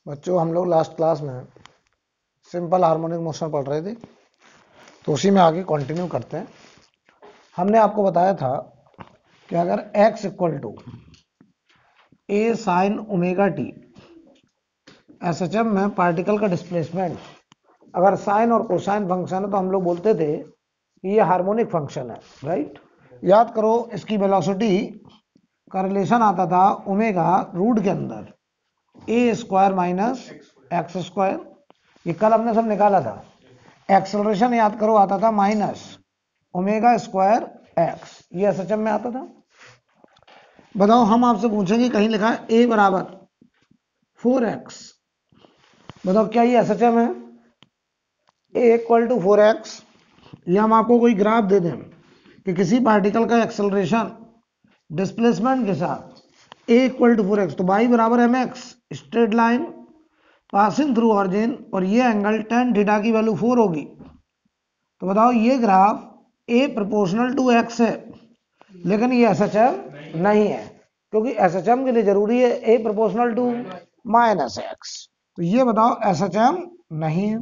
बच्चों हम लोग लास्ट क्लास में सिंपल हार्मोनिक मोशन पढ़ रहे थे, तो उसी में आगे कंटिन्यू करते हैं। हमने आपको बताया था कि अगर x equal to A sine omega T, SHM में पार्टिकल का डिस्प्लेसमेंट अगर साइन और कोसाइन फंक्शन है तो हम लोग बोलते थे कि ये हार्मोनिक फंक्शन है, राइट। याद करो, इसकी वेलोसिटी का रिलेशन आता था ओमेगा रूट के अंदर ए स्क्वायर माइनस एक्स स्क्वायर। ये कल हमने सब निकाला था। एक्सेलरेशन याद करो आता था माइनस ओमेगा स्क्वायर एक्स, ये एसएचएम में आता था। बताओ, हम आपसे पूछेंगे, कहीं लिखा है ए बराबर 4x, बताओ क्या ये एसएचएम है? ए इक्वल टू 4x, या हम आपको कोई ग्राफ दे दें कि किसी पार्टिकल का एक्सेलरेशन डिस्प्लेसमेंट के साथ ए इक्वल टू 4x, तो y बराबर M X, straight line passing through origin, और ये एंगल tan थीटा की वैल्यू 4 होगी। तो बताओ, ये graph a proportional to x है, लेकिन ये एसएचएम नहीं है, क्योंकि एसएचएम के लिए जरूरी है a proportional to minus X. तो ये बताओ एसएचएम नहीं है,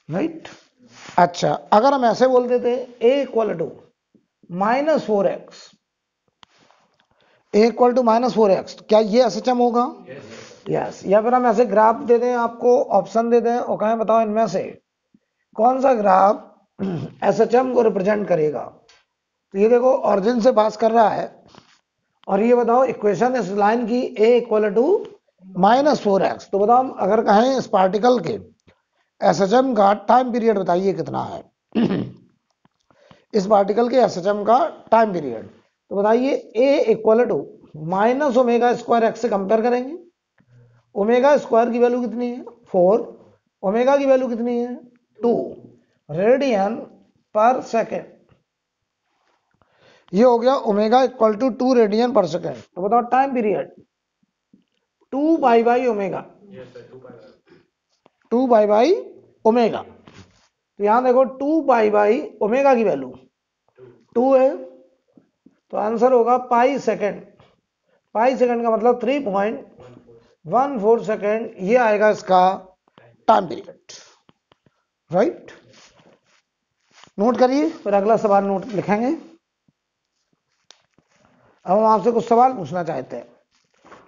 राइट। अच्छा, अगर हम ऐसे बोल देते a equal to minus 4x, a equal to minus 4x, तो क्या ये एसएचएम होगा? यस। या फिर हम ऐसे ग्राफ दे दें, आपको ऑप्शन दे दें और कहें बताओ इनमें से कौन सा ग्राफ एसएचएम को रिप्रेजेंट करेगा। तो ये देखो, ऑरिजिन से पास कर रहा है, और ये बताओ इक्वेशन इस लाइन की a equal to minus 4x। तो बताओ, अगर कहें इस पार्टिकल के एसएचएम का टाइम पीरियड बताइए कितना है इस पार्टिकल के एसएचएम का टाइम पीरियड, तो बताइए a equal to minus omega square X से कंपेयर करेंगे। ओमेगा स्क्वायर की वैल्यू कितनी है? 4। ओमेगा की वैल्यू कितनी है? 2 रेडियन पर सेकेंड। ये हो गया ओमेगा इक्वल टू 2 रेडियन पर सेकेंड। तो बताओ time period 2 pi by omega, 2 pi by omega. तो यहां देखो 2 पाई बाई ओमेगा की वैल्यू 2 है, तो आंसर होगा पाई सेकेंड। पाई सेकेंड का मतलब 3.14 सेकेंड, ये आएगा इसका टाइम पीरियड, राइट। नोट करिए, फिर अगला सवाल नोट लिखेंगे। अब हम आपसे कुछ सवाल पूछना चाहते हैं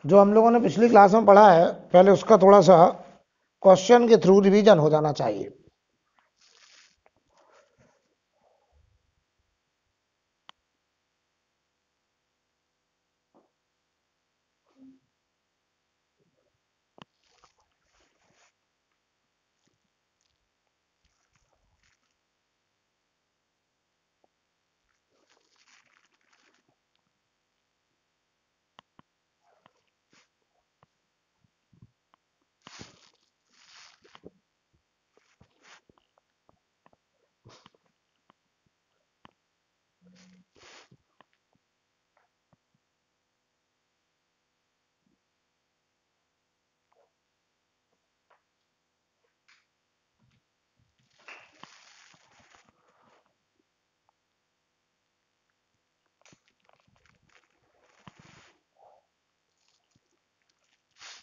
जो हम लोगों ने पिछली क्लास में पढ़ा है, पहले उसका थोड़ा सा क्वेश्चन के थ्रू रिवीजन हो जाना चाहिए।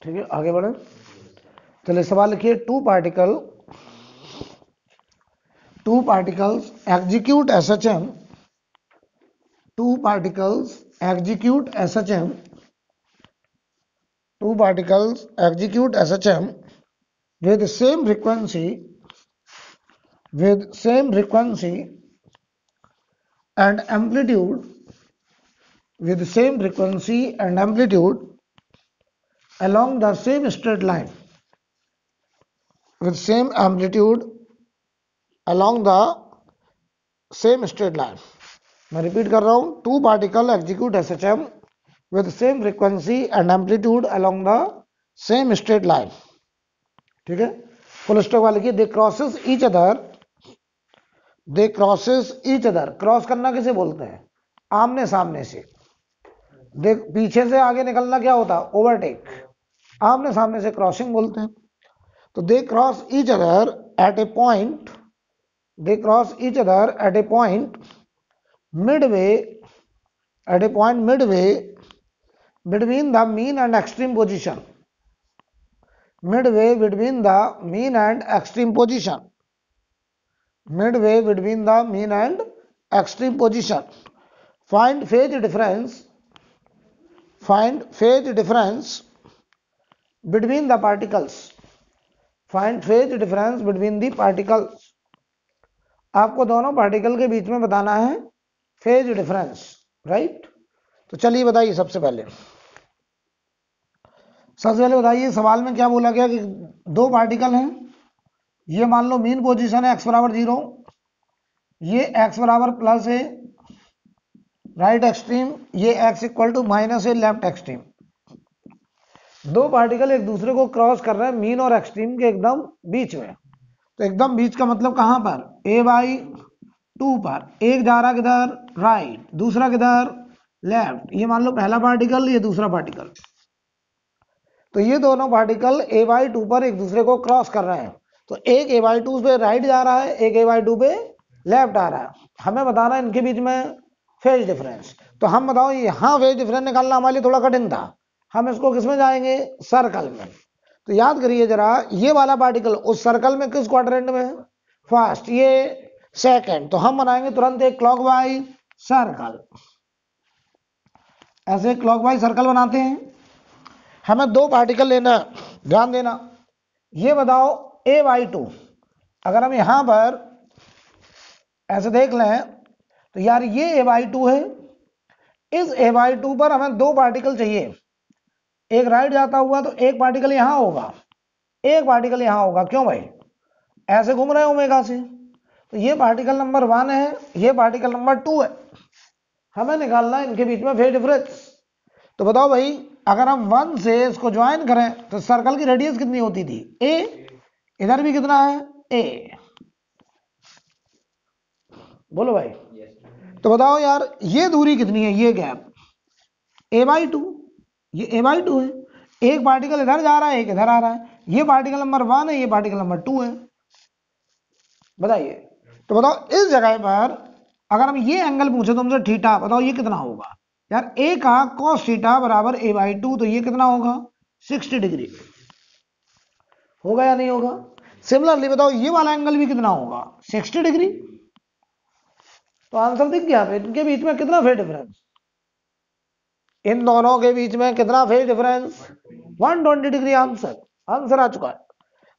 ठीक है, आगे बढ़े। चलिए सवाल लिखिए, two particles execute SHM, two particles execute SHM, two particles execute SHM with same frequency and amplitude, with same frequency and amplitude along the same straight line, with same amplitude along the same straight line। मैं repeat कर रहा हूं, two particle execute SHM with same frequency and amplitude along the same straight line. ठीक है, full stop वाले लिखिए, they crosses each other. Cross करना किसे बोलते हैं? आमने सामने से। देख, पीछे से आगे निकलना क्या होता? ओवरटेक। आमने सामने से क्रॉसिंग बोलते हैं। तो they cross each other at A point, midway between the mean and extreme position, midway between the mean and extreme position. Midway between the mean and extreme position. Find phase difference. Find phase difference between the particles. Find phase difference between the particles. आपको दोनों particle के बीच में बताना है phase difference, right. तो चलिए बताइए सबसे पहले बताइए सवाल में क्या बोला गया कि दो पार्टिकल हैं, ये मान लो मीन पोजीशन है x बराबर 0, ये x बराबर प्लस है राइट एक्सट्रीम, ये x इक्वल टू माइनस है लेफ्ट एक्सट्रीम। दो पार्टिकल एक दूसरे को क्रॉस कर रहे हैं मीन और एक्सट्रीम के एकदम बीच में। तो एकदम बीच का मतलब कहां पर, a/2 पर। एक जा रहा किधर, राइट, दूसरा किधर, लेफ्ट। ये मान लो पहला पार्टिकल, ये दूसरा पार्टिकल। तो ये दोनों पार्टिकल a/2 पर एक दूसरे को क्रॉस कर रहे हैं। तो एक a/2 पे राइट जा रहा है, एक a/2 पे लेफ्ट आ रहा है। हमें बताना है इनके बीच में फेज डिफरेंस। तो हम बताओ यहां फेज डिफरेंस निकालना हमारे लिए थोड़ा कठिन था, हम इसको किसमें जाएंगे, सर्कल में। तो याद करिए जरा, ये वाला पार्टिकल उस सर्कल में किस क्वाड्रेंट में है, फर्स्ट, ये सेकंड। तो हम बनाएंगे तुरंत एक क्लॉकवाइज सर्कल। ऐसे क्लॉकवाइज सर्कल बनाते हैं। हमें दो पार्टिकल लेना, ध्यान देना। ये बताओ a/2, अगर हम यहां पर ऐसे देख लें तो यार ये a/2 है, इस a/2 पर हमें दो पार्टिकल चाहिए। एक राइट जाता हुआ तो एक पार्टिकल यहां होगा, एक पार्टिकल यहां होगा। क्यों भाई, ऐसे घूम रहे हैं ओमेगा से। तो ये पार्टिकल नंबर 1 है, ये पार्टिकल नंबर 2 है। हमें निकालना है इनके बीच में फेज डिफरेंस। तो बताओ भाई, अगर हम 1 से इसको ज्वाइन करें तो सर्कल की रेडियस कितनी होती थी, a, इधर भी कितना है, a। बोलो भाई। तो बताओ यार ये दूरी कितनी है, ये गैप a/2, ये a/2 है। एक पार्टिकल इधर जा रहा है, एक इधर आ रहा है। ये पार्टिकल नंबर 1 है, ये पार्टिकल नंबर 2 है। बताइए। तो बताओ इस जगह पर अगर हम ये एंगल पूछे तुमसे थीटा, बताओ ये कितना होगा यार। a का cos थीटा बराबर a/2, तो ये कितना होगा, 60 डिग्री होगा या नहीं होगा। सिमिलरली बताओ ये वाला एंगल भी कितना होगा, 60 डिग्री। तो आंसर दिख गया, इनके बीच में कितना फेज डिफरेंस, इन दोनों के बीच में कितना फेज डिफरेंस, 120 डिग्री। आंसर आ चुका है।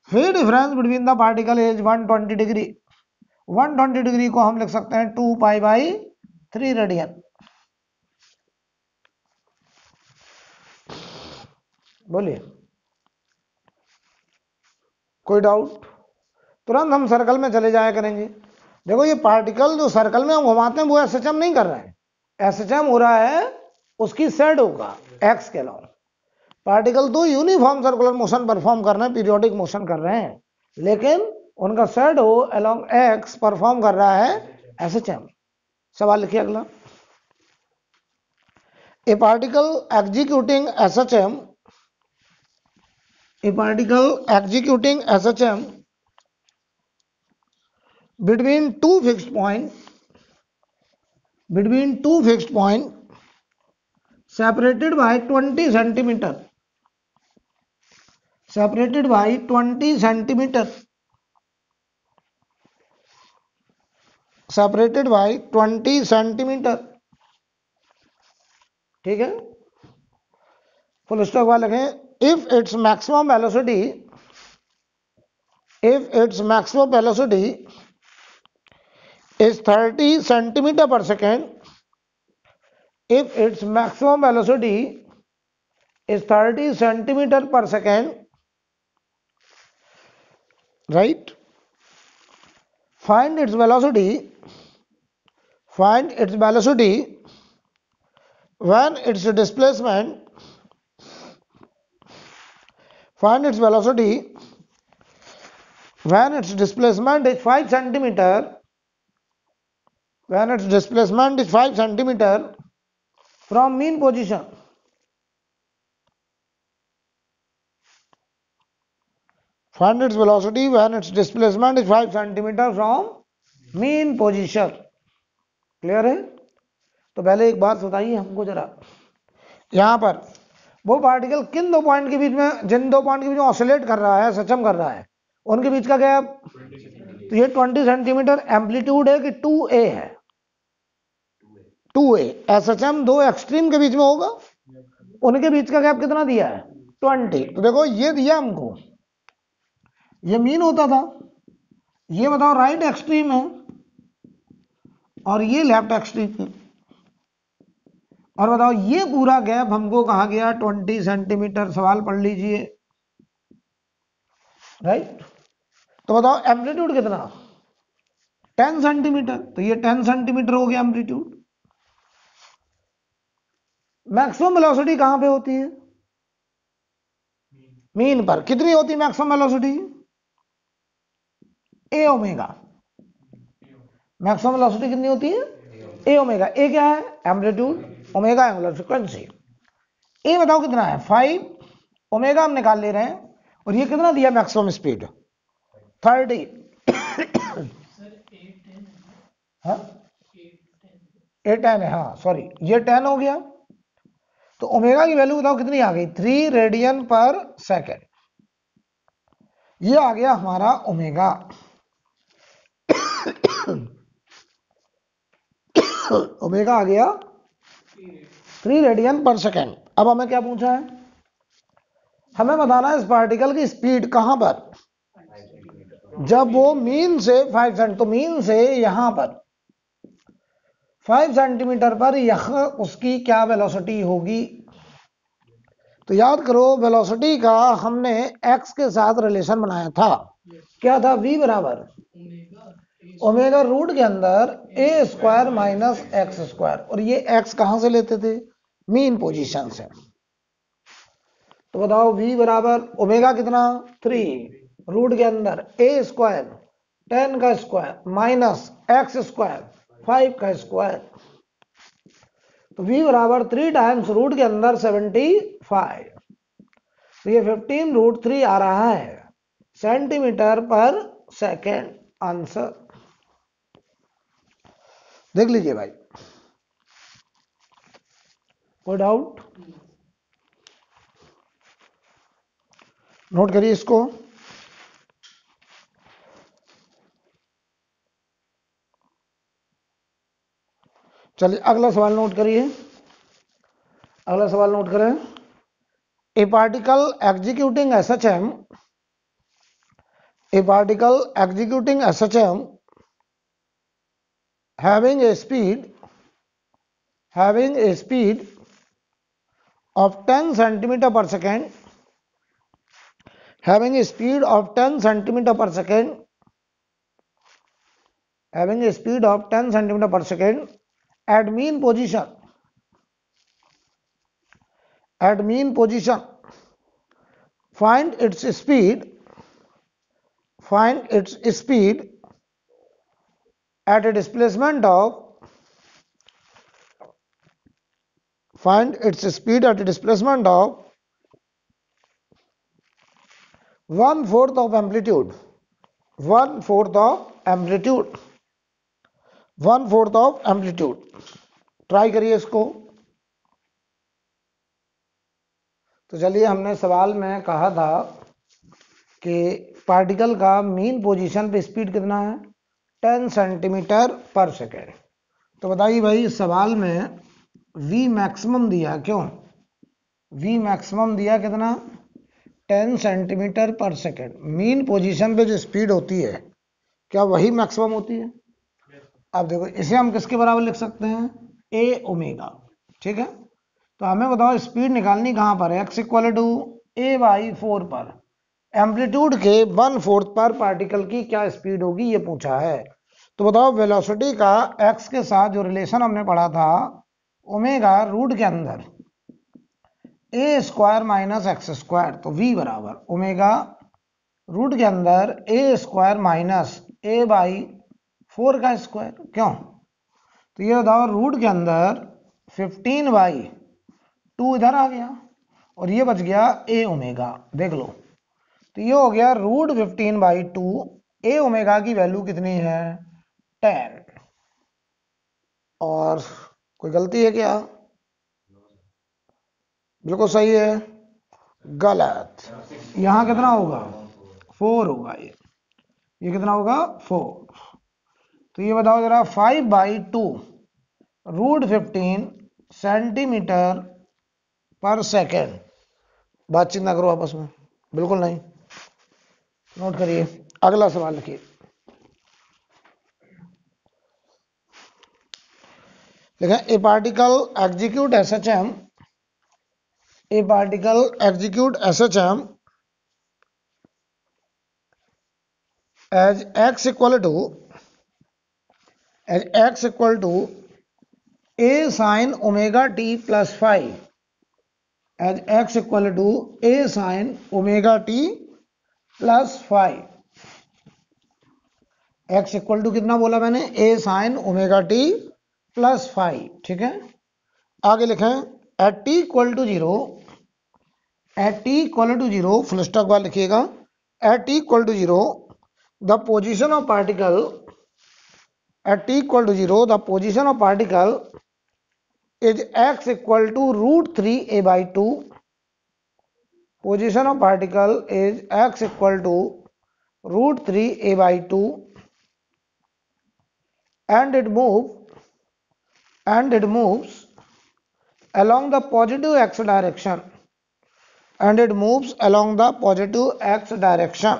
Phase difference between the particle is 120 degree. 120 degree को हम लिख सकते हैं 2π/3 रेडियन। बोलिए, कोई डाउट। तुरंत हम सर्कल में चले जाया करेंगे। देखो ये पार्टिकल जो सर्कल में हम घुमाते हैं वो एसएचएम नहीं कर रहे हैं, एसएचएम हो रहा है उसकी शेडो का एक्स के अलावा। पार्टिकल तो यूनिफॉर्म सर्कुलर मोशन परफॉर्म कर रहे हैं, पीरियोडिक मोशन कर रहे हैं, लेकिन उनका शेडो अलोंग एक्स परफॉर्म कर रहा है एसएचएम। सवाल लिखिए अगला। ए particle executing SHM, a particle executing SHM between two fixed point separated by 20 centimeter, separated by 20 centimeter, separated by 20 centimeter। ठीक है, फुल स्टॉप वाले लिखें। if its maximum velocity is 30 centimeter per second, if its maximum velocity is 30 centimeter per second, right, find its velocity when its displacement, find its velocity when its displacement is 5 centimeter, when its displacement is 5 centimeter from mean position, find its velocity when its displacement is 5 centimeter from mean position। Clear है। तो पहले एक बात बताइए हमको जरा, यहां पर वो पार्टिकल किन दो पॉइंट के बीच में, जिन दो पॉइंट के बीच में ऑसिलेट कर रहा है, सचम कर रहा है, उनके बीच का गैप, तो ये 20 सेंटीमीटर एम्पलीट्यूड है कि 2a है, 2a। एसएचएम दो एक्सट्रीम के बीच में होगा, उनके बीच का गैप कितना दिया है, 20। तो देखो ये दिया हमको, ये मीन होता था, ये बताओ राइट एक्सट्रीम है और ये लेफ्ट एक्सट्रीम है, और बताओ ये पूरा गैप हमको कहा गया 20 सेंटीमीटर। सवाल पढ़ लीजिए, राइट। तो बताओ एम्पलीट्यूड कितना, 10 सेंटीमीटर, तो ये 10 सेंटीमीटर हो गया एम्पलीट्यूड। मैक्सिमम वेलोसिटी कहां पे होती है, मीन पर। कितनी होती है मैक्सिमम वेलोसिटी, ए ओमेगा। मैक्सिमम वेलोसिटी कितनी होती है, ए ओमेगा। ए क्या है, एम्पलीट्यूड, ओमेगा एंगुलर फ्रीक्वेंसी। ए बताओ कितना है, 5, ओमेगा हम निकाल ले रहे हैं, और ये कितना दिया मैक्सिमम स्पीड, 30। हाँ 810 है, हाँ सॉरी, ये 10 हो गया। तो ओमेगा की वैल्यू बताओ कितनी आ गई, 3 रेडियन पर सेकेंड। ये आ गया हमारा ओमेगा। ओमेगा आ गया 3 रेडियन पर सेकेंड। अब हमें क्या पूछा है, हमें बताना है इस पार्टिकल की स्पीड कहां पर, जब वो मीन से 5 सेंट, तो मीन से यहां पर 5 सेंटीमीटर पर यह उसकी क्या वेलोसिटी होगी। तो याद करो वेलोसिटी का हमने x के साथ रिलेशन बनाया था, क्या था, v बराबर ओमेगा रूट के अंदर a square minus x square, और ये x कहां से लेते थे, मीन पोजीशन से। तो बताओ v बराबर ओमेगा कितना, 3 रूट के अंदर a स्क्वायर 10 का स्क्वायर माइनस एक्स स्क्वायर 5 का स्क्वायर। तो v बराबर 3 टाइम्स रूट के अंदर 75, तो ये 15 रूट 3 आ रहा है सेंटीमीटर पर सेकेंड। आंसर देख लीजिए भाई, कोई डाउट, नोट करिए इसको। चलिए अगला सवाल नोट करिए, अगला सवाल नोट करें। ए particle executing SHM, a particle executing SHM having a speed of 10 centimeter per second, having a speed of 10 centimeter per second, having a speed of 10 centimeter per second at mean position, find its speed at a displacement of 1/4 of amplitude, 1/4 of amplitude। Try करिए इसको। तो चलिए, हमने सवाल में कहा था कि पार्टिकल का मीन पोजीशन पे स्पीड कितना है, 10 सेंटीमीटर पर सेकेंड। तो बताइए भाई, सवाल में v मैक्सिमम दिया, क्यों v मैक्सिमम दिया कितना, 10 सेंटीमीटर पर सेकेंड। मीन पोजीशन पे जो स्पीड होती है क्या वही मैक्सिमम होती है। अब देखो, इसे हम किसके बराबर लिख सकते हैं, a ओमेगा, ठीक है। तो हमें बताओ स्पीड निकालनी कहां पर है, x इक्वल टू a/4 पर, एम्पलीट्यूड के 1/4 पर पार्टिकल की क्या स्पीड होगी, ये पूछा है। तो बताओ वेलोसिटी का x के साथ जो रिलेशन हमने पढ़ा था, ओमेगा रूट के अंदर a square minus x square, तो v बराबर ओमेगा रूट के अंदर a स्क्वायर माइनस a/4 का स्क्वायर। क्यों, तो ये बताओ रूट के अंदर 15/2 इधर आ गया, और ये बच गया a ओमेगा, देख लो। तो ये हो गया रूट 15/2, ए ओमेगा की वैल्यू कितनी है, 10। और कोई गलती है क्या, बिल्कुल सही है, गलत। यहां कितना होगा, 4 होगा। ये कितना होगा, 4। तो ये बताओ जरा, 5/2 √15 सेंटीमीटर पर सेकेंड। बातचीत ना करो आपस में, बिल्कुल नहीं। नोट करिए, अगला सवाल लिखिए। लिखें, ए particle execute SHM, A particle execute SHM as x equal to a sin omega t plus phi, as x equal to a sin omega t plus phi। x equal to कितना बोला मैंने, a sin omega t plus phi. ठीक है, आगे लिखें, at t equal to 0, at t equal to 0 full stop बाद लिखिएगा, at t equal to 0 the position of particle, at t equal to 0 the position of particle is x equal to √3a/2, position of particle is x equal to √3a/2 and it moves along the positive x direction, and it moves along the positive x direction,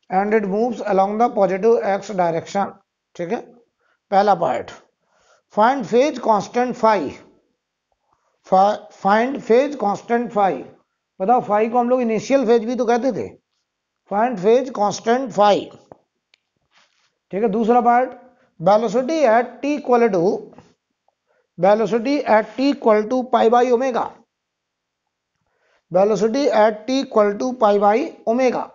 and it moves along the positive x direction। ठीक है, पहला part, find phase constant phi, find phase constant phi. बताओ, phi को हम लोग initial phase भी तो कहते थे, फाइंड फेज कांस्टेंट फाई। ठीक है, दूसरा part, velocity at t equal to, velocity at t equal to pi by omega, velocity at t equal to pi by omega.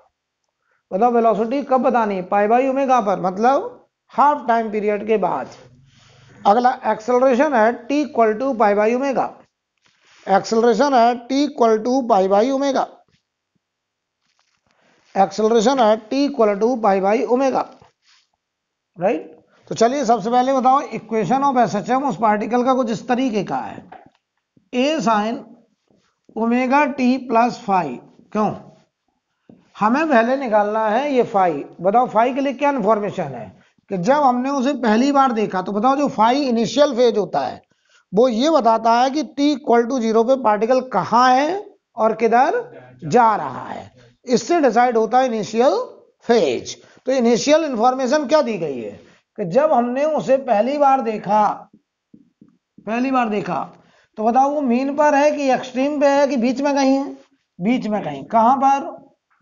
बताओ वेलोसिटी कब बतानी है, पाई बाई ओमेगा पर, मतलब हाफ टाइम पीरियड के बाद। अगला, acceleration at t equal to pi by omega, acceleration at t equal to pi by omega, acceleration at t equal to pi by omega. Right, तो चलिए सबसे पहले बताओ, इक्वेशन ऑफ SHM उस particle का कुछ इस तरीके का है, a sin omega t plus phi. क्यों, हमें पहले निकालना है ये फाई। बताओ फाई के लिए क्या इंफॉर्मेशन है, कि जब हमने उसे पहली बार देखा, तो बताओ जो फाई इनिशियल फेज होता है वो ये बताता है कि t इक्वल टू 0 पे पार्टिकल कहाँ है और किधर जा रहा है, इससे डिसाइड होता है इनिशियल फेज। तो इनिशियल इंफॉर्मेशन क्या दी गई है, कि जब हमने उसे पहली बार देखा, तो बताओ वो मीन पर है कि एक्सट्रीम पे है कि बीच में कहीं है, बीच में कहीं। कहां पर,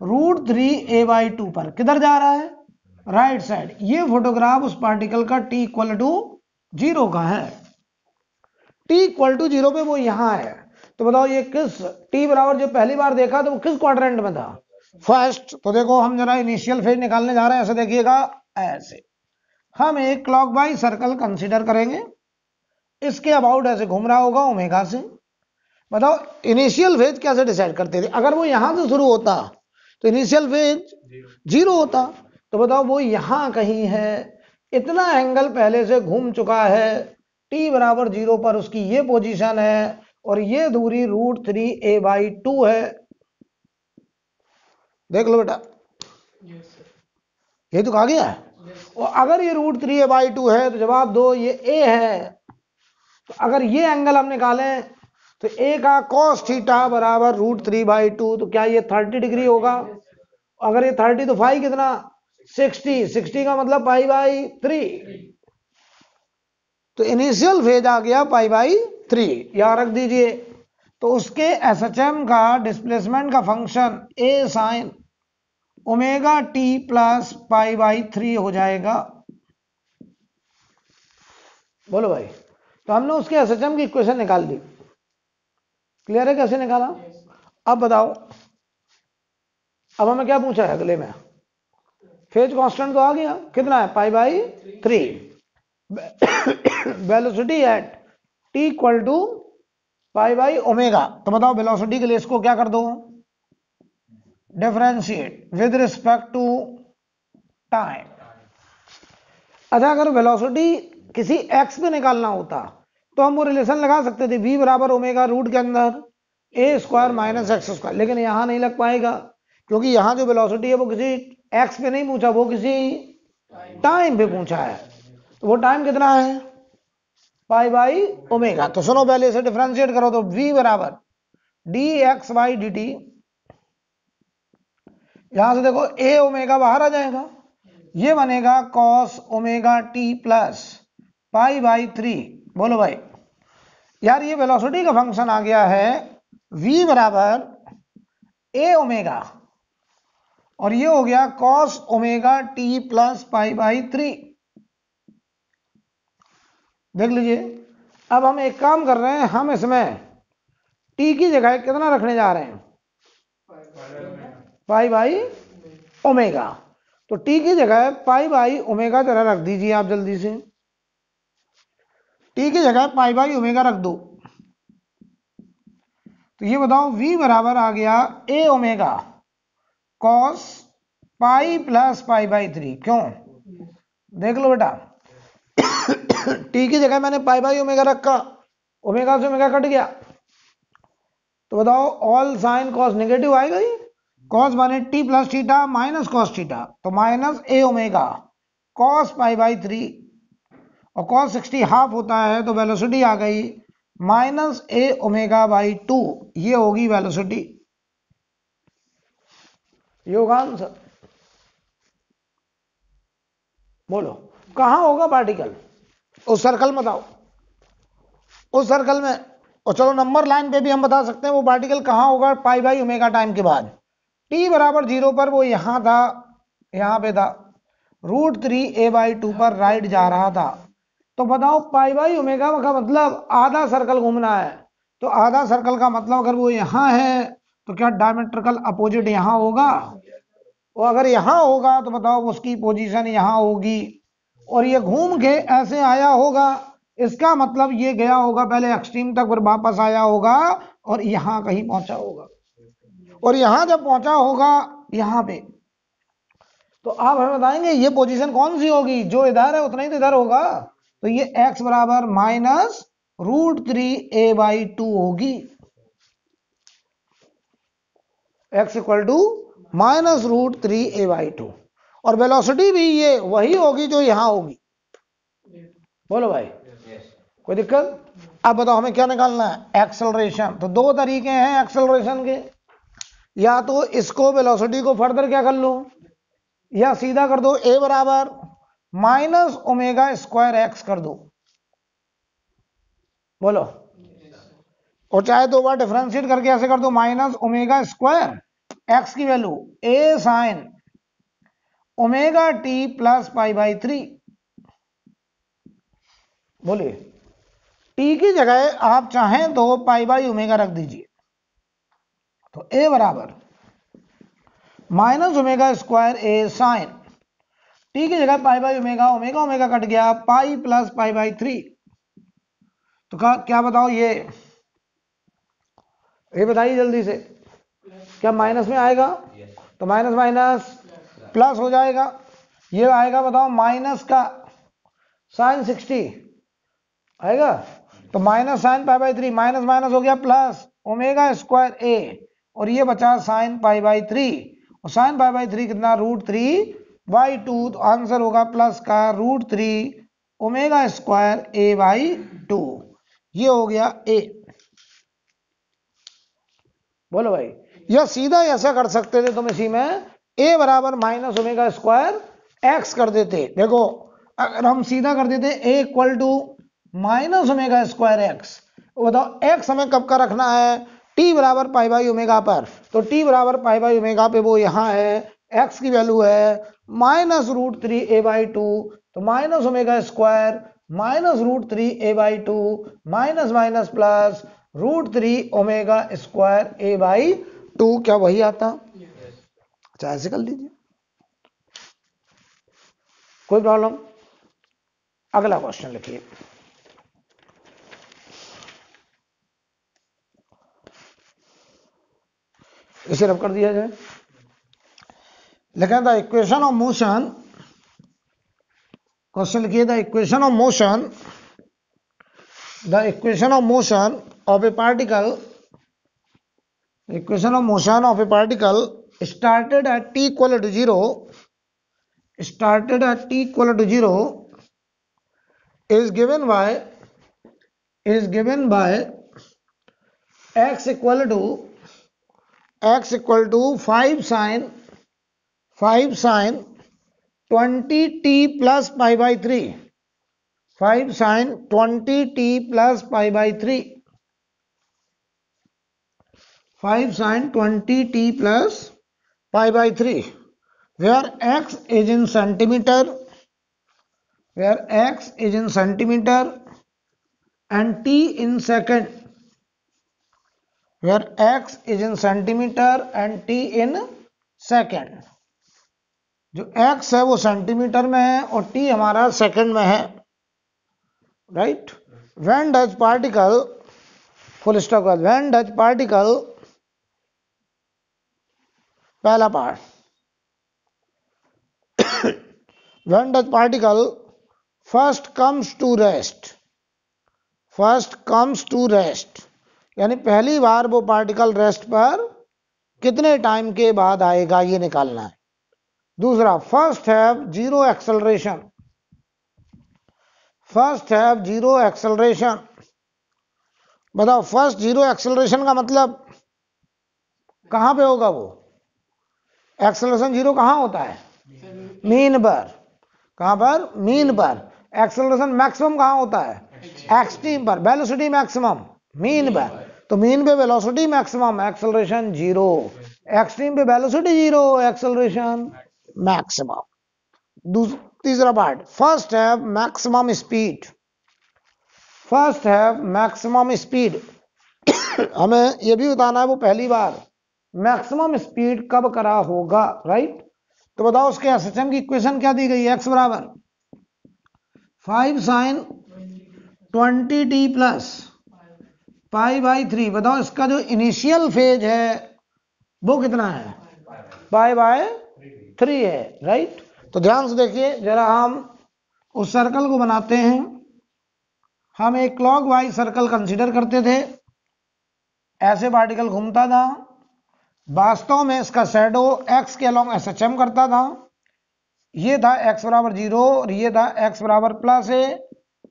√3a/2 पर। किधर जा रहा है, राइट साइड। ये फोटोग्राफ उस पार्टिकल का t इक्वल टू 0 का है, t इक्वल टू 0 पे वो यहां है। तो बताओ ये किस, t बराबर जो पहली बार देखा तो वो किस क्वाड्रेंट में था, फर्स्ट। तो देखो हम जरा इनिशियल फेज निकालने जा रहे हैं, ऐसे देखिएगा, ऐसे हम एक क्लॉकवाइज सर्कल कंसीडर करेंगे, इसके अबाउट ऐसे घूम रहा होगा ओमेगा से। बताओ इनिशियल फेज कैसे डिसाइड करते थे, अगर वो यहां से शुरू होता तो इनिशियल फेज 0 होता। तो बताओ वो यहां कहीं है, इतना एंगल पहले से घूम चुका है, t बराबर 0 पर उसकी ये पोजीशन है, और ये दूरी √3a/2 है। देख लो बेटा, ये तो कहा गया है। और अगर ये √3a/2 है तो जवाब दो, ये a है। तो अगर ये एंगल हम निकालें तो a का cos थीटा बराबर √3/2, तो क्या ये 30 डिग्री होगा। अगर ये 30 तो फाई कितना, 60 का मतलब π/3। तो इनिशियल फेज आ गया π/3, यहां रख दीजिए। तो उसके SHM का डिस्प्लेसमेंट का function a sin omega t plus π/3 हो जाएगा। बोलो भाई, तो हमने उसके SHM की इक्वेशन निकाल दी। क्लियर है कैसे निकाला। अब बताओ, अब हमें क्या पूछा है अगले में, फेज कांस्टेंट तो आ गया, कितना है π/3, velocity at t equal to π/ओमेगा। तो बताओ वेलोसिटी के लिए इसको क्या कर दो, differentiate with respect to time. अच्छा, अगर वेलोसिटी किसी x पे निकालना होता तो हम वो रिलेशन लगा सकते थे v बराबर ओमेगा रूट के अंदर a square minus x square, लेकिन यहां नहीं लग पाएगा क्योंकि यहां जो वेलोसिटी है वो किसी x पे नहीं पूछा, वो किसी टाइम पे पूछा है। तो वो टाइम कितना है, पाई बाई ओमेगा। तो सुनो पहले इसे डिफरेंशिएट करो, तो v बराबर D x by D T, यहां से देखो a ओमेगा बाहर आ जाएगा, ये बनेगा cos omega T plus pi by 3। बोलो भाई यार ये वेलोसिटी का फंक्शन आ गया है v बराबर a ओमेगा और ये हो गया cos omega T plus pi by 3। देख लीजिए, अब हम एक काम कर रहे हैं, हम इसमें t की जगह कितना रखने जा रहे हैं, पाई बाई ओमेगा। तो t की जगह पाई बाई ओमेगा जरा रख दीजिए आप जल्दी से, t की जगह पाई बाई ओमेगा रख दो। तो ये बताओ v बराबर आ गया a omega cos pi plus pi by 3। क्यों, देख लो बेटा t की जगह मैंने पाई बाई ओमेगा रखा, ओमेगा से ओमेगा कट गया, तो बताओ ऑल साइन कॉस नेगेटिव आएगा ही, कॉस बने T plus theta minus cos theta, तो minus A omega cos pi by 3 और कॉस 60 हाफ होता है, तो वेलोसिटी आ गई माइनस ए ओमेगा बाई 2। ये होगी वेलोसिटी, ये होगा आंसर। बोलो कहां होगा पार्टिकल, उस सर्कल में बताओ, उस सर्कल में। और चलो नंबर लाइन पे भी हम बता सकते हैं वो पार्टिकल कहां होगा पाई बाई ओमेगा टाइम के बाद। t बराबर 0 पर वो यहां था, यहां पे था, √3a/2 पर राइट जा रहा था। तो बताओ पाई बाई ओमेगा का मतलब आधा सर्कल घूमना है, तो आधा सर्कल का मतलब अगर वो यहां है तो क्या डायमेट्रिकल अपोजिट यहां होगा, और अगर यहां होगा तो बताओ उसकी पोजीशन यहां होगी, और ये घूम के ऐसे आया होगा, इसका मतलब ये गया होगा पहले एक्सट्रीम तक फिर वापस आया होगा और यहां कहीं पहुंचा होगा, और यहां जब पहुंचा होगा यहां पे, तो आप हमें बताएंगे ये पोजीशन कौन सी होगी, जो इधर है उतना ही तो इधर होगा। तो ये x बराबर माइनस √3a/2 होगी, x equal to minus √3a/2, और वेलोसिटी भी ये वही होगी जो यहां होगी। बोलो भाई कोई दिक्कत। अब बताओ हमें क्या निकालना है, एक्सेलरेशन। तो दो तरीके हैं एक्सेलरेशन के, या तो इसको वेलोसिटी को फर्दर क्या कर लो, या सीधा कर दो a बराबर माइनस ओमेगा स्क्वायर एक्स कर दो। बोलो, और चाहे दो बार डिफरेंशिएट करके ऐसे कर दो माइनस ओमेगा स्क्वायर एक्स की value a sine omega T plus pi by 3। बोलिए t की जगह आप चाहें तो पाई बाई ओमेगा रख दीजिए, तो a बराबर minus omega square a sine, t की जगह pi by omega, omega omega cut गया, पाई प्लस पाई बाई 3। तो क्या बताओ ये बताइए जल्दी से, क्या माइनस में आएगा, तो माइनस माइनस प्लस हो जाएगा, ये आएगा बताओ माइनस का साइन 60 आएगा, तो minus sine pi by 3, minus minus हो गया प्लस ओमेगा स्क्वायर a, और ये बचा साइन पाई बाई 3, और साइन पाई बाई 3 कितना √3/2, तो आंसर होगा प्लस का √3 ओमेगा स्क्वायर a/2। ये हो गया a। बोलो भाई, या सीधा ऐसा कर सकते थे तुम इसी में a बराबर माइनस ओमेगा स्क्वायर एक्स कर देते। देखो अगर हम सीधा कर देते a equal to minus omega square x, बताओ x हमें कब का रखना है, t बराबर पाई बाई ओमेगा पर, तो t बराबर पाई बाई ओमेगा पे वो यहाँ है, x की वैल्यू है माइनस √3a/2, तो minus omega square minus √3a/2 minus minus plus √3 omega square a/2। क्या वही आता, अच्छा ऐसे कर लीजिए, कोई प्रॉब्लम। अगला क्वेश्चन लिखिए, इसे रब कर दिया जाए। लिखा था इक्वेशन ऑफ मोशन, क्वेश्चन लिखिए the equation of motion the equation of motion of a particle, equation of motion of a particle started at t equal to 0, started at t equal to 0 is given by x equal to 5 sin 20t plus pi by 3, 5 sin 20t plus pi by 3, 5 sin 20t plus pi by 3, where x is in centimeter, where x is in centimeter and t in second, where x is in centimeter and t in second. जो x है वो centimetre में है और t हमारा second में है, right. When does particle, full stop, when does particle, पहला part, when does particle first comes to rest, first comes to rest, यानी पहली बार वो पार्टिकल रेस्ट पर कितने टाइम के बाद आएगा ये निकालना है. दूसरा, first have zero acceleration, first have zero acceleration. बताओ फर्स्ट जीरो एक्सेलरेशन का मतलब कहां पे होगा वो एक्सेलरेशन? जीरो कहां होता है? मीन पर. कहां पर? मीन पर. एक्सेलरेशन मैक्सिमम कहां होता है? एक्सट्रीम पर. वेलोसिटी मैक्सिमम मीन पर. तो मीन पे velocity maximum, acceleration zero. Extreme पे वेलोसिटी जीरो, एक्सेलरेशन मैक्सिमम. तीसरा part, first have maximum speed, first have maximum speed. हमें यह भी बताना है वो पहली बार मैक्सिमम स्पीड कब करा होगा, राइट. तो बताओ उसके एसएचएम की इक्वेशन क्या दी गई है? x बराबर 5 sin 20t plus pi by 3. बताओ इसका जो इनिशियल फेज है वो कितना है? पाई बाय 3 है, राइट. तो ध्यान से देखिए जरा, हम उस सर्कल को बनाते हैं. हम एक क्लॉकवाइज सर्कल कंसीडर करते थे, ऐसे पार्टिकल घूमता था. वास्तव में इसका शैडो x के अलोंग एसएचएम करता था. ये था x बराबर 0 और ये था x बराबर प्लस a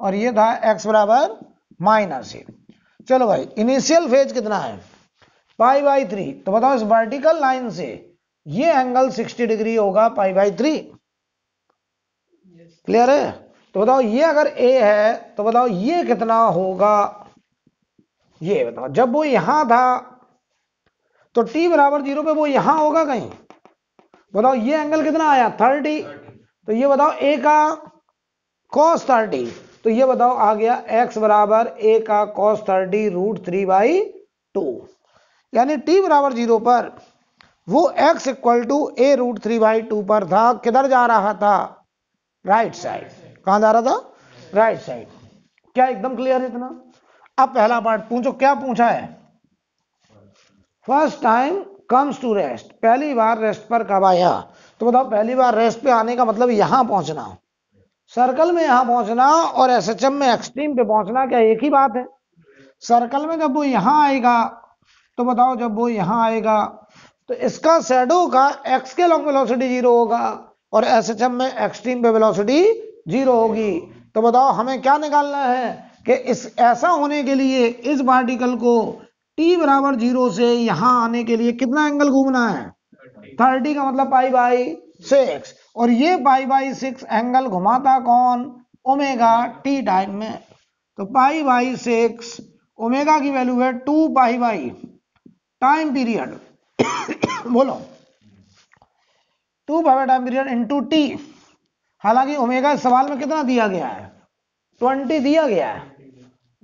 और ये था x बराबर माइनस a. चलो भाई, इनिशियल फेज कितना है? पाई बाई 3. तो बताओ इस वर्टिकल लाइन से ये एंगल 60 डिग्री होगा पाई बाई 3. क्लियर है? तो बताओ ये अगर a है तो बताओ ये कितना होगा? ये बताओ, जब वो यहां था तो t बराबर 0 पे वो यहां होगा कहीं? बताओ ये एंगल कितना आया? 30. तो ये बताओ a का cos 30. तो ये बताओ आ गया x बराबर a का cos 30 √3/2. यानी t बराबर 0 पर वो x इक्वल टू a √3/2 पर था. किधर जा रहा था? Right side. कहां जा रहा था? Right side. क्या एकदम क्लियर है इतना? अब पहला पार्ट पूछो, क्या पूछा है? First time comes to rest, पहली बार रेस्ट पर कब आया? तो बताओ पहली बार रेस्ट पे आने का मतलब यहां पहुंचना, सर्कल में यहां पहुंचना और एसएचएम में एक्सट्रीम पे पहुंचना क्या एक ही बात है? सर्कल में जब वो यहां आएगा तो बताओ, जब वो यहां आएगा तो इसका शैडो का एक्स के लॉन्ग वेलोसिटी 0 होगा और एसएचएम में एक्सट्रीम पे वेलोसिटी 0 होगी. तो बताओ हमें क्या निकालना है कि इस ऐसा होने के लिए इस पार्टिकल को t बराबर 0 से यहां आने के लिए कितना एंगल घूमना है? 30 का मतलब पाई बाई 6. और ये पाई बाई 6 एंगल घुमाता कौन? ओमेगा t टाइम में. तो पाई बाई 6 ओमेगा की वैल्यू है 2 पाई बाई टाइम पीरियड. बोलो 2 pi by time period into T. हालांकि ओमेगा इस सवाल में कितना दिया गया है? 20 दिया गया है.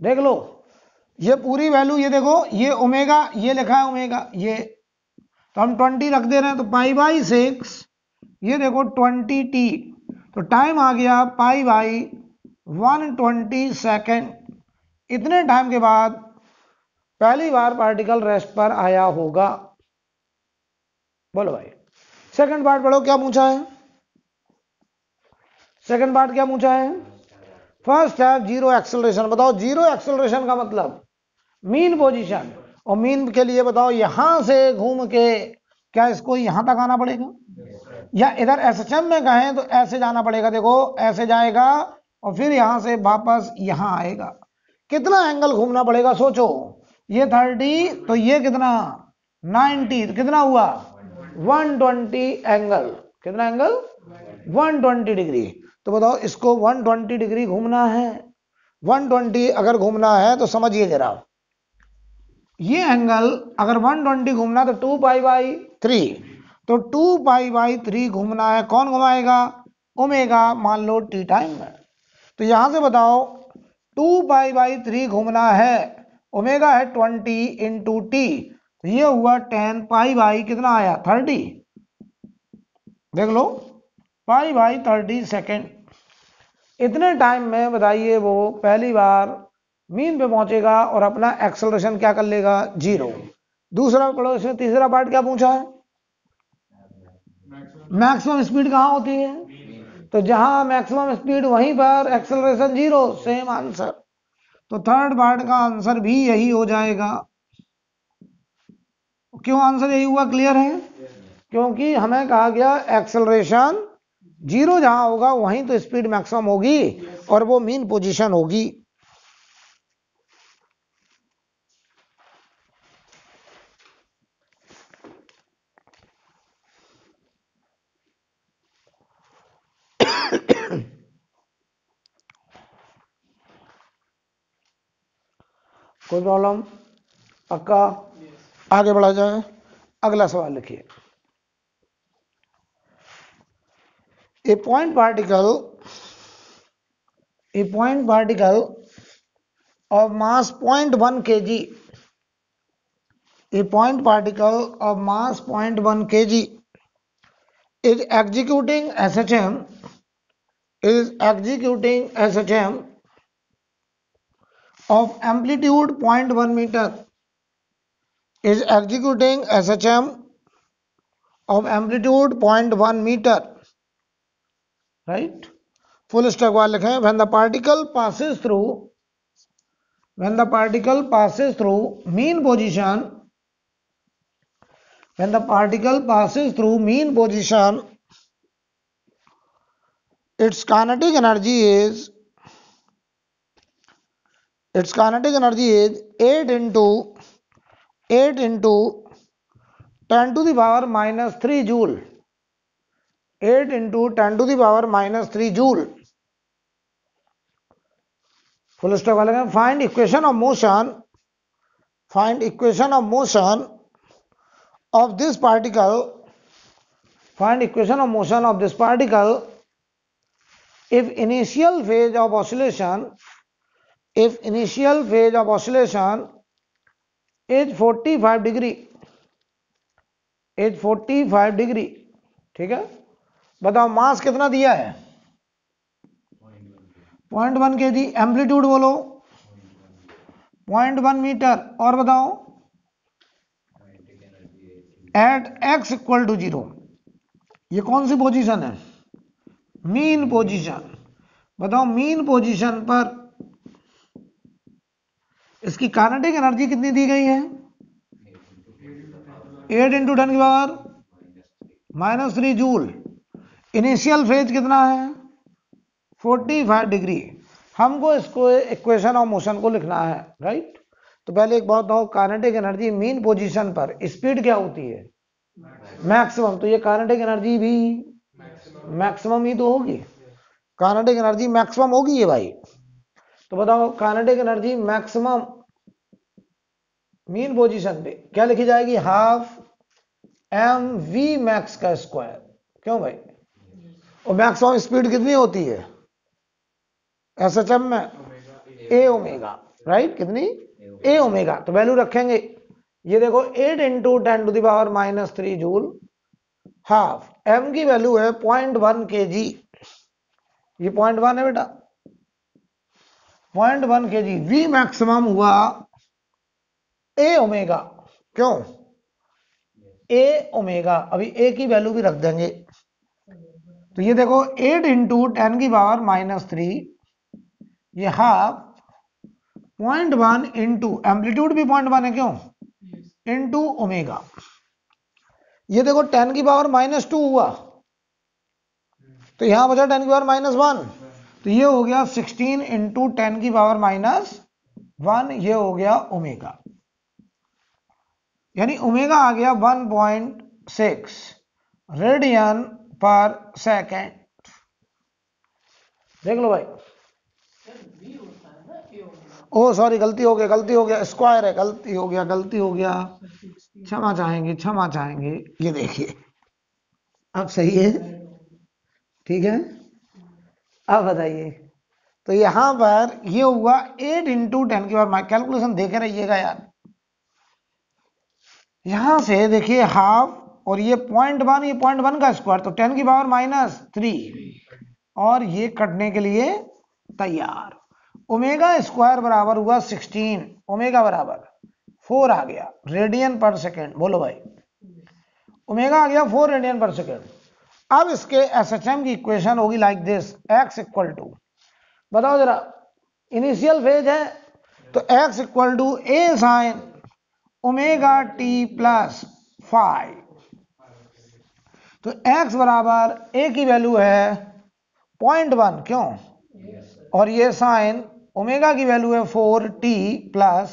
देख लो ये पूरी वैल्यू, ये देखो ये ओमेगा, ये लिखा है ओमेगा, ये तो हम 20 रख दे रहे हैं. तो पाई बाई 6 ये देखो 20t. तो टाइम आ गया पाई बाई 120 सेकेंड. इतने टाइम के बाद पहली बार पार्टिकल रेस्ट पर आया होगा. बोलो भाई सेकंड पार्ट पढ़ो, क्या पूछा है? सेकंड पार्ट क्या पूछा है? फर्स्ट है जीरो एक्सेलरेशन। बताओ जीरो एक्सेलरेशन का मतलब मीन पोजीशन, और मीन के लिए बताओ यहां से घूम के क्या इसको यहां तक आना पड़ेगा, या इधर एसएचएम में कहें तो ऐसे जाना पड़ेगा। देखो ऐसे जाएगा और फिर यहां से वापस यहां आएगा। कितना एंगल घूमना पड़ेगा सोचो, ये 30 तो ये कितना 90, तो कितना हुआ 120 एंगल। कितना एंगल 120 डिग्री। तो बताओ इसको 120 डिग्री घूमना है। 120 अगर घूमना है तो समझिए जरा, ये एंगल अगर 120 घूमना तो 2π/3, तो 2π/3 घूमना है। कौन घुमाएगा, ओमेगा, मान लो टी टाइम में। तो यहां से बताओ 2π/3 घूमना है, ओमेगा है 20 इंटू टी, तो ये हुआ 10π/ कितना आया 30, देख लो π/30 सेकेंड। इतने टाइम में बताइए वो पहली बार मीन पे पहुंचेगा और अपना एक्सेलरेशन क्या कर लेगा, जीरो। दूसरा पढ़ो, इसमें तीसरा पार्ट क्या पूछा है, मैक्सिमम स्पीड कहां होती है, तो जहां मैक्सिमम स्पीड वहीं पर एक्सेलरेशन जीरो, सेम आंसर। तो थर्ड पार्ट का आंसर भी यही हो जाएगा। क्यों आंसर यही हुआ, क्लियर है, क्योंकि हमें कहा गया एक्सेलरेशन जीरो जहां होगा वहीं तो स्पीड मैक्सिमम होगी और वो मीन पोजीशन होगी। कोई प्रॉब्लम, पक्का, आगे बढ़ा जाए। अगला सवाल लिखिए, ए point particle of mass 0.1 kg, a point particle of mass 0.1 kg is executing SHM of amplitude 0.1 meter, is executing SHM of amplitude 0.1 meter, right? Full stop वाले लिखें, when the particle passes through mean position, when the particle passes through mean position, its kinetic energy is 8 into 10 to the power minus 3 joule. 8 into 10 to the power minus 3 joule. Full stop वाले में find equation of motion of this particle. Find equation of motion of this particle if initial phase of oscillation is 45 degree. ठीक है, बताओ मास कितना दिया है 0.1 kg, amplitude बोलो 0.1 metre, और बताओ एट x इक्वल टू 0। ये कौन सी पोजीशन है, मीन पोजीशन। बताओ मीन पोजीशन पर इसकी काइनेटिक एनर्जी कितनी दी गई है, 8 इंटू 10 की power minus 3 joule. Initial phase कितना है 45 डिग्री। हमको इसको इक्वेशन ऑफ मोशन को लिखना है, राइट। तो पहले एक बात बताओ, काइनेटिक एनर्जी मीन पोजीशन पर स्पीड क्या होती है, मैक्सिमम। तो ये काइनेटिक एनर्जी भी मैक्सिमम ही तो होगी, काइनेटिक एनर्जी मैक्सिमम होगी ये भाई। तो बताओ kinetic energy maximum mean position पे क्या लिखी जाएगी, हाफ एम वी मैक्स का स्क्वायर। क्यों भाई, और मैक्सिमम स्पीड कितनी होती है एसएचएम में, ए ओमेगा, राइट। कितनी, ए ओमेगा। तो वैल्यू रखेंगे, ये देखो 8 into 10 to the power minus 3 joule, half m की वैल्यू है 0.1 kg। ये 0.1 है बेटा, 0.1 kg। वी मैक्सिमम हुआ ए ओमेगा। क्यों, ए ओमेगा। अभी ए की वैल्यू भी रख देंगे। तो ये देखो 8 इंटू 10 की पावर माइनस 3 ये हाफ 0.1 इंटू एम्पलीट्यूड भी 0.1 है क्यों, इंटू ओमेगा। ये देखो 10 की पावर -2 हुआ, तो यहां बचा 10 की पावर -1, तो ये हो गया 16 इंटू 10 की पावर -1, ये हो गया ओमेगा, यानी ओमेगा आ गया 1.6 रेडियन पर सेकेंड। देख लो भाई, ओ सॉरी गलती हो गया, स्क्वायर है, गलती हो गया, क्षमा चाहेंगे। ये देखिए अब सही है, ठीक है। अब बताइए, तो यहां पर ये हुआ 8 इंटू 10 की पावर, कैलकुलेशन देखे रहिएगा यार। यहां से देखिए हाफ, और ये 0.1, ये 0.1 का स्क्वायर, तो 10 की पावर -3, और ये कटने के लिए तैयार। ओमेगा स्क्वायर बराबर हुआ 16, ओमेगा बराबर 4 आ गया रेडियन पर सेकेंड। बोलो भाई, ओमेगा आ गया 4 रेडियन पर सेकेंड। अब इसके एसएचएम की इक्वेशन होगी like this, x equal to, बताओ जरा, इनिशियल फेज है तो x equal to a sine omega t plus 5, तो x बराबर a की वैल्यू है 0.1 क्यों, और ये साइन ओमेगा की वैल्यू है 4t प्लस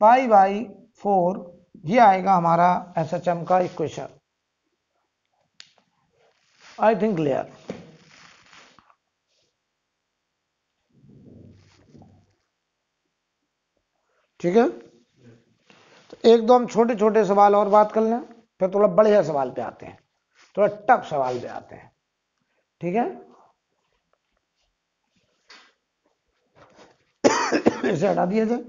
पाई बाई 4, ये आएगा हमारा एसएचएम का इक्वेशन। I think clear. ठीक है, तो एक दो हम छोटे छोटे सवाल और बात कर लें, फिर थोड़ा बढ़िया सवाल पे आते हैं, थोड़ा टफ सवाल पे आते हैं, ठीक है। इसे हटा दिया जाए।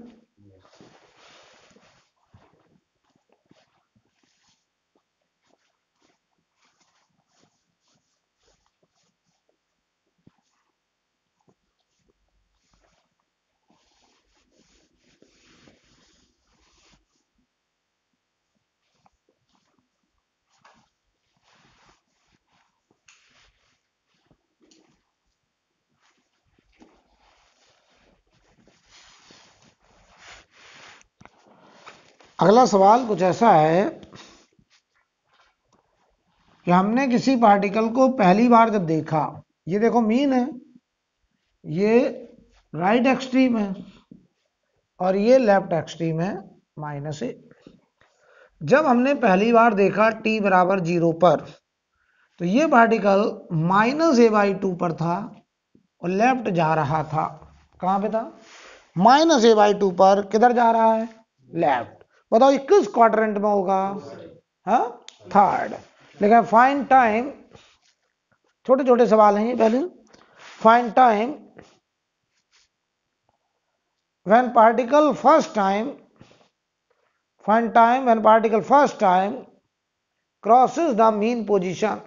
अगला सवाल कुछ ऐसा है कि हमने किसी पार्टिकल को पहली बार जब देखा, ये देखो मीन है, ये राइट एक्सट्रीम है और ये लेफ्ट एक्सट्रीम है -a। जब हमने पहली बार देखा t बराबर 0 पर, तो ये पार्टिकल -a/2 पर था और लेफ्ट जा रहा था। कहां पे था, -a/2 पर। किधर जा रहा है, लेफ्ट। बताओ ये किस क्वाड्रेंट में होगा, हाँ थर्ड। लेकिन फाइंड टाइम, छोटे छोटे सवाल हैं ये पहले। Find time when particle first time, find time when particle first time crosses the mean position,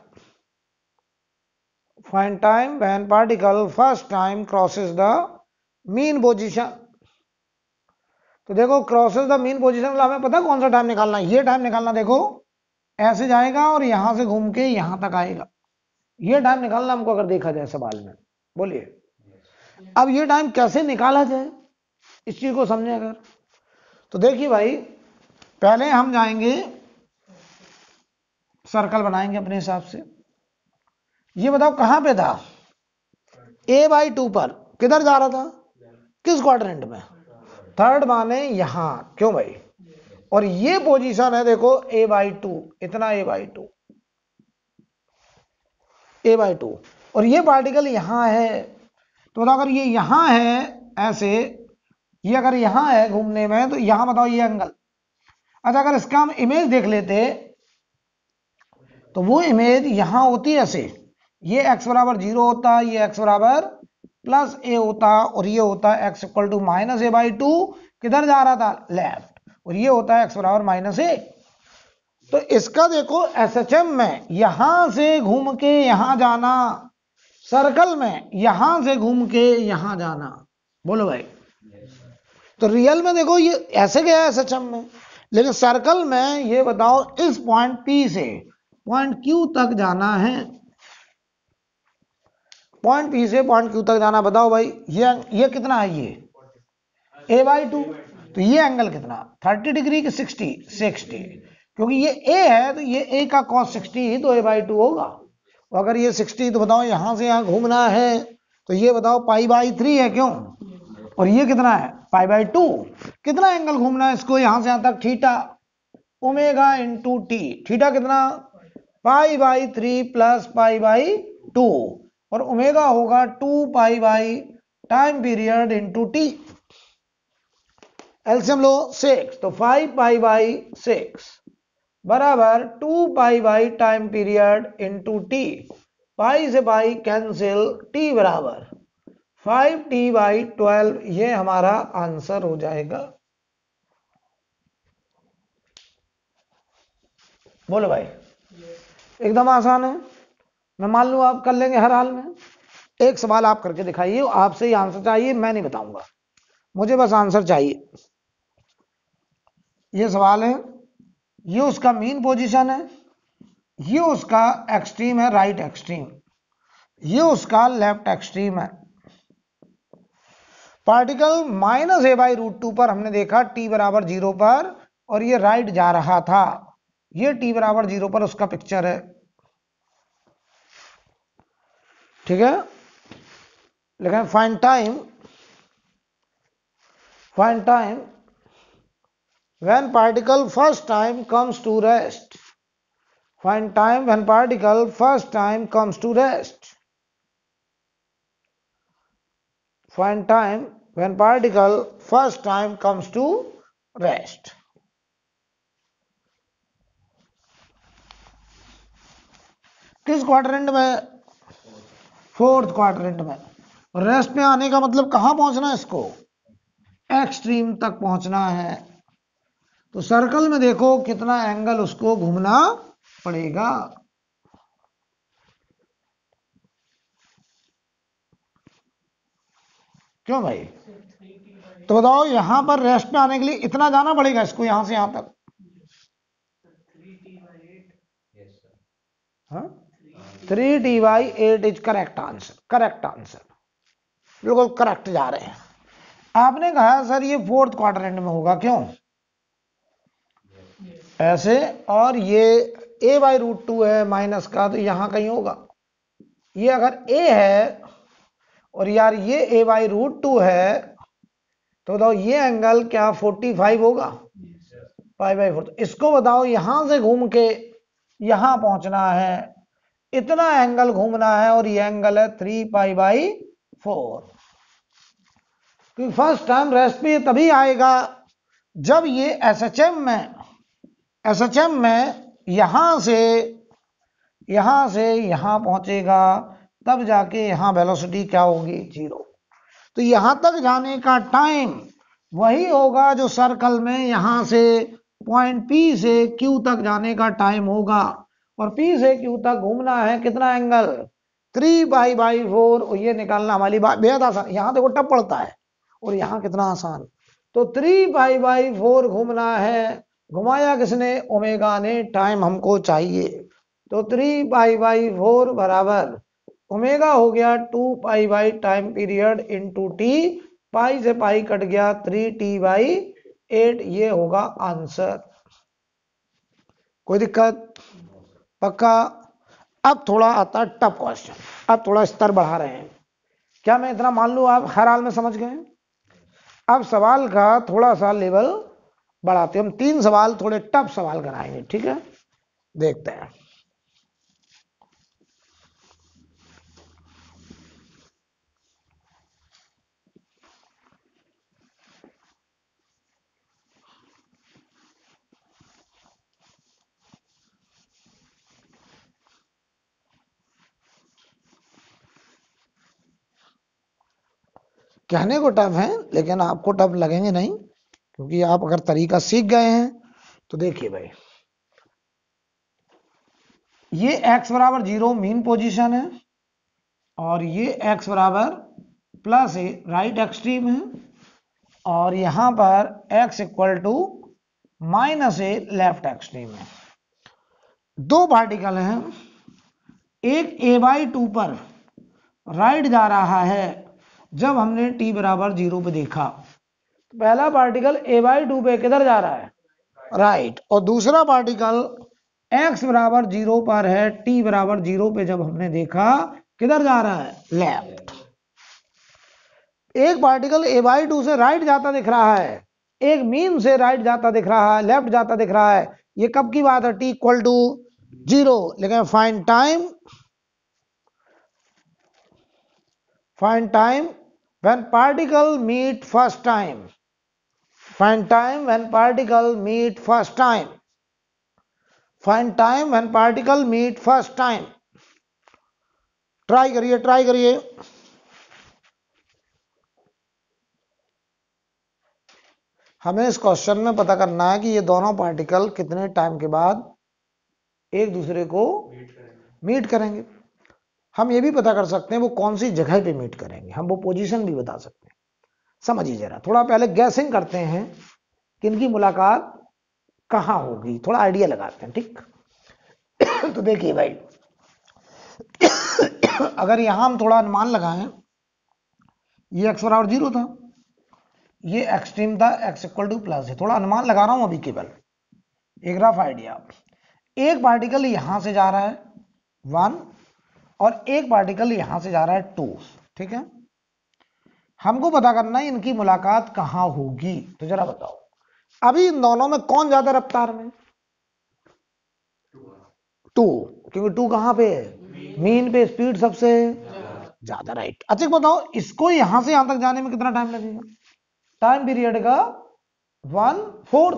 find time when particle first time crosses the mean position। तो देखो क्रॉसेस द मीन पोजीशन, मतलब हमें पता कौन सा टाइम निकालना है, ये टाइम निकालना। देखो ऐसे जाएगा और यहां से घूम के यहां तक आएगा, ये टाइम निकालना हमको अगर देखा जाए सवाल में। बोलिए अब ये टाइम कैसे निकाला जाए, इस चीज को समझे अगर, तो देखिए भाई, पहले हम जाएंगे सर्कल बनाएंगे अपने हिसाब से। ये बताओ कहां पे था, a/2 पर। किधर जा रहा था, किस क्वाड्रेंट में, थर्ड माने यहां, क्यों भाई। और ये पोजीशन है देखो a/2, इतना a/2, और ये पार्टिकल यहां है। तो बताओ अगर ये यहां है ऐसे, ये अगर यहां है घूमने में, तो यहां बताओ ये एंगल। अच्छा अगर इसका हम इमेज देख लेते, तो वो इमेज यहां होती है ऐसे, ये x बराबर 0 होता, ये x बराबर +a होता, और ये होता x इक्वल टू -a/2। किधर जा रहा था, लेफ्ट, और ये होता है x बराबर -a। तो इसका देखो एसएचएम में यहां से घूम के यहां जाना, सर्कल में यहां से घूम के यहां जाना। बोलो भाई, तो रियल में देखो ये ऐसे गया एसएचएम में, लेकिन सर्कल में ये बताओ इस पॉइंट P से पॉइंट Q तक जाना है। पॉइंट पी से पॉइंट क्यू तक जाना। बताओ भाई ये कितना है, ये a/2। तो ये एंगल कितना, 30 डिग्री की 60, क्योंकि ये a है तो ये a का cos 60 तो a/2 होगा। और अगर ये 60 तो बताओ यहां से यहां घूमना है तो ये बताओ π/3 है, क्यों? और ये कितना है, π/2। कितना एंगल घूमना है इसको यहां से यहां तक, theta omega into T. Theta कितना, π/3 प्लस π/2, और ओमेगा होगा 2π time period into T. LCM लो 6, तो 5π/6 बराबर 2π time period into T. Pi से पाई कैंसिल, टी बराबर 5t/12। ये हमारा आंसर हो जाएगा। बोलो भाई, एकदम आसान है। मैं मान लूं आप कर लेंगे हर हाल में। एक सवाल आप करके दिखाइए, आपसे ही आंसर चाहिए, मैं नहीं बताऊंगा, मुझे बस आंसर चाहिए। ये सवाल है, ये उसका मीन पोजीशन है, ये उसका एक्सट्रीम है, राइट एक्सट्रीम, ये उसका लेफ्ट एक्सट्रीम है। पार्टिकल -a/√2 पर हमने देखा t बराबर 0 पर, और ये राइट जा रहा था, ये t बराबर 0 पर उसका पिक्चर है, ठीक है। लेकिन find time when particle first time comes to rest. Find time when particle first time comes to rest. Find time when particle first time comes to rest. किस क्वाड्रेंट में, फोर्थ क्वाड्रेंट में। Rest में आने का मतलब कहां पहुंचना है इसको, एक्सट्रीम तक पहुंचना है। तो सर्कल में देखो कितना एंगल उसको घूमना पड़ेगा। क्यों भाई, तो बताओ यहां पर रेस्ट में आने के लिए इतना जाना पड़ेगा इसको, यहां से यहां तक। 3t/8 इज करेक्ट आंसर, बिल्कुल करेक्ट जा रहे हैं। आपने कहा सर ये फोर्थ क्वाड्रेंट में होगा, क्यों ऐसे, और ये a/√2 है माइनस का, तो यहां कहीं होगा। ये अगर a है और यार ये a/√2 है, तो बताओ ये एंगल क्या 45 होगा, π/4। तो इसको बताओ यहां से घूम के यहां पहुंचना है, इतना एंगल घूमना है, और ये एंगल है 3π/4। क्योंकि फर्स्ट टाइम रेस्ट पे तभी आएगा जब ये एसएचएम में यहां से यहां पहुंचेगा, तब जाके यहां वेलोसिटी क्या होगी, 0। तो यहां तक जाने का टाइम वही होगा जो सर्कल में यहां से पॉइंट P से Q तक जाने का टाइम होगा। और P से Q तक घूमना है कितना एंगल, 3π/4। और ये निकालना हमारी बात बेहद आसान, यहां देखो टप पड़ता है और यहां कितना आसान। तो 3π/4 घूमना है, घुमाया किसने, ओमेगा ने, टाइम हमको चाहिए। तो 3π/4 बराबर ओमेगा हो गया 2π time period into T. Pi से पाई कट गया, 3t/8। ये होगा आंसर। कोई दिक्कत, पक्का। अब थोड़ा आता है टफ क्वेश्चन, अब थोड़ा स्तर बढ़ा रहे हैं। क्या मैं इतना मान लूं आप हर हाल में समझ गए? अब सवाल का थोड़ा सा लेवल बढ़ाते, हम 3 सवाल थोड़े टफ सवाल कराएंगे, ठीक है। देखते हैं। कहने को टफ है लेकिन आपको टफ लगेंगे नहीं, क्योंकि आप अगर तरीका सीख गए हैं। तो देखिए भाई, ये x बराबर 0 मीन पोजीशन है, और ये x बराबर +a राइट एक्सट्रीम है, और यहां पर x equal to -a left extreme है। 2 पार्टिकल हैं, एक a/2 पर राइट जा रहा है जब हमने t बराबर 0 पे देखा। तो पहला पार्टिकल a/2 पे किधर जा रहा है, राइट, और दूसरा पार्टिकल x बराबर 0 पर है, t बराबर 0 पे जब हमने देखा किधर जा रहा है, लेफ्ट। एक पार्टिकल a/2 से राइट जाता दिख रहा है, एक मीन से राइट जाता दिख रहा है, लेफ्ट जाता दिख रहा है। ये कब की बात है, t इक्वल टू 0। लेकिन find time when particle meet first time, find time when particle meet first time, find time when particle meet first time। Try करिए। हमें इस क्वेश्चन में पता करना है कि ये दोनों पार्टिकल कितने टाइम के बाद एक दूसरे को मीट करेंगे। हम ये भी पता कर सकते हैं वो कौन सी जगह पे मीट करेंगे, हम वो पोजीशन भी बता सकते हैं। समझिए जरा, थोड़ा पहले गैसिंग करते हैं कि इनकी मुलाकात कहां होगी, थोड़ा आइडिया लगाते हैं, ठीक। तो देखिए भाई, अगर यहां हम थोड़ा अनुमान लगाएं, ये x बराबर 0 था, ये एक्सट्रीम था, x इक्वल टू प्लस है, थोड़ा अनुमान लगा रहा हूं अभी केवल, एक रफ आइडिया। एक पार्टिकल यहां से जा रहा है 1 और एक पार्टिकल यहां से जा रहा है 2, ठीक है। हमको पता करना है इनकी मुलाकात कहां होगी। तो जरा बताओ अभी इन दोनों में कौन ज्यादा रफ्तार में, 2, क्योंकि 2 कहां पे है, मीन पे, स्पीड सबसे ज्यादा, राइट। अच्छा बताओ इसको यहां से यहां तक जाने में कितना टाइम लगेगा, टाइम पीरियड का 1/4।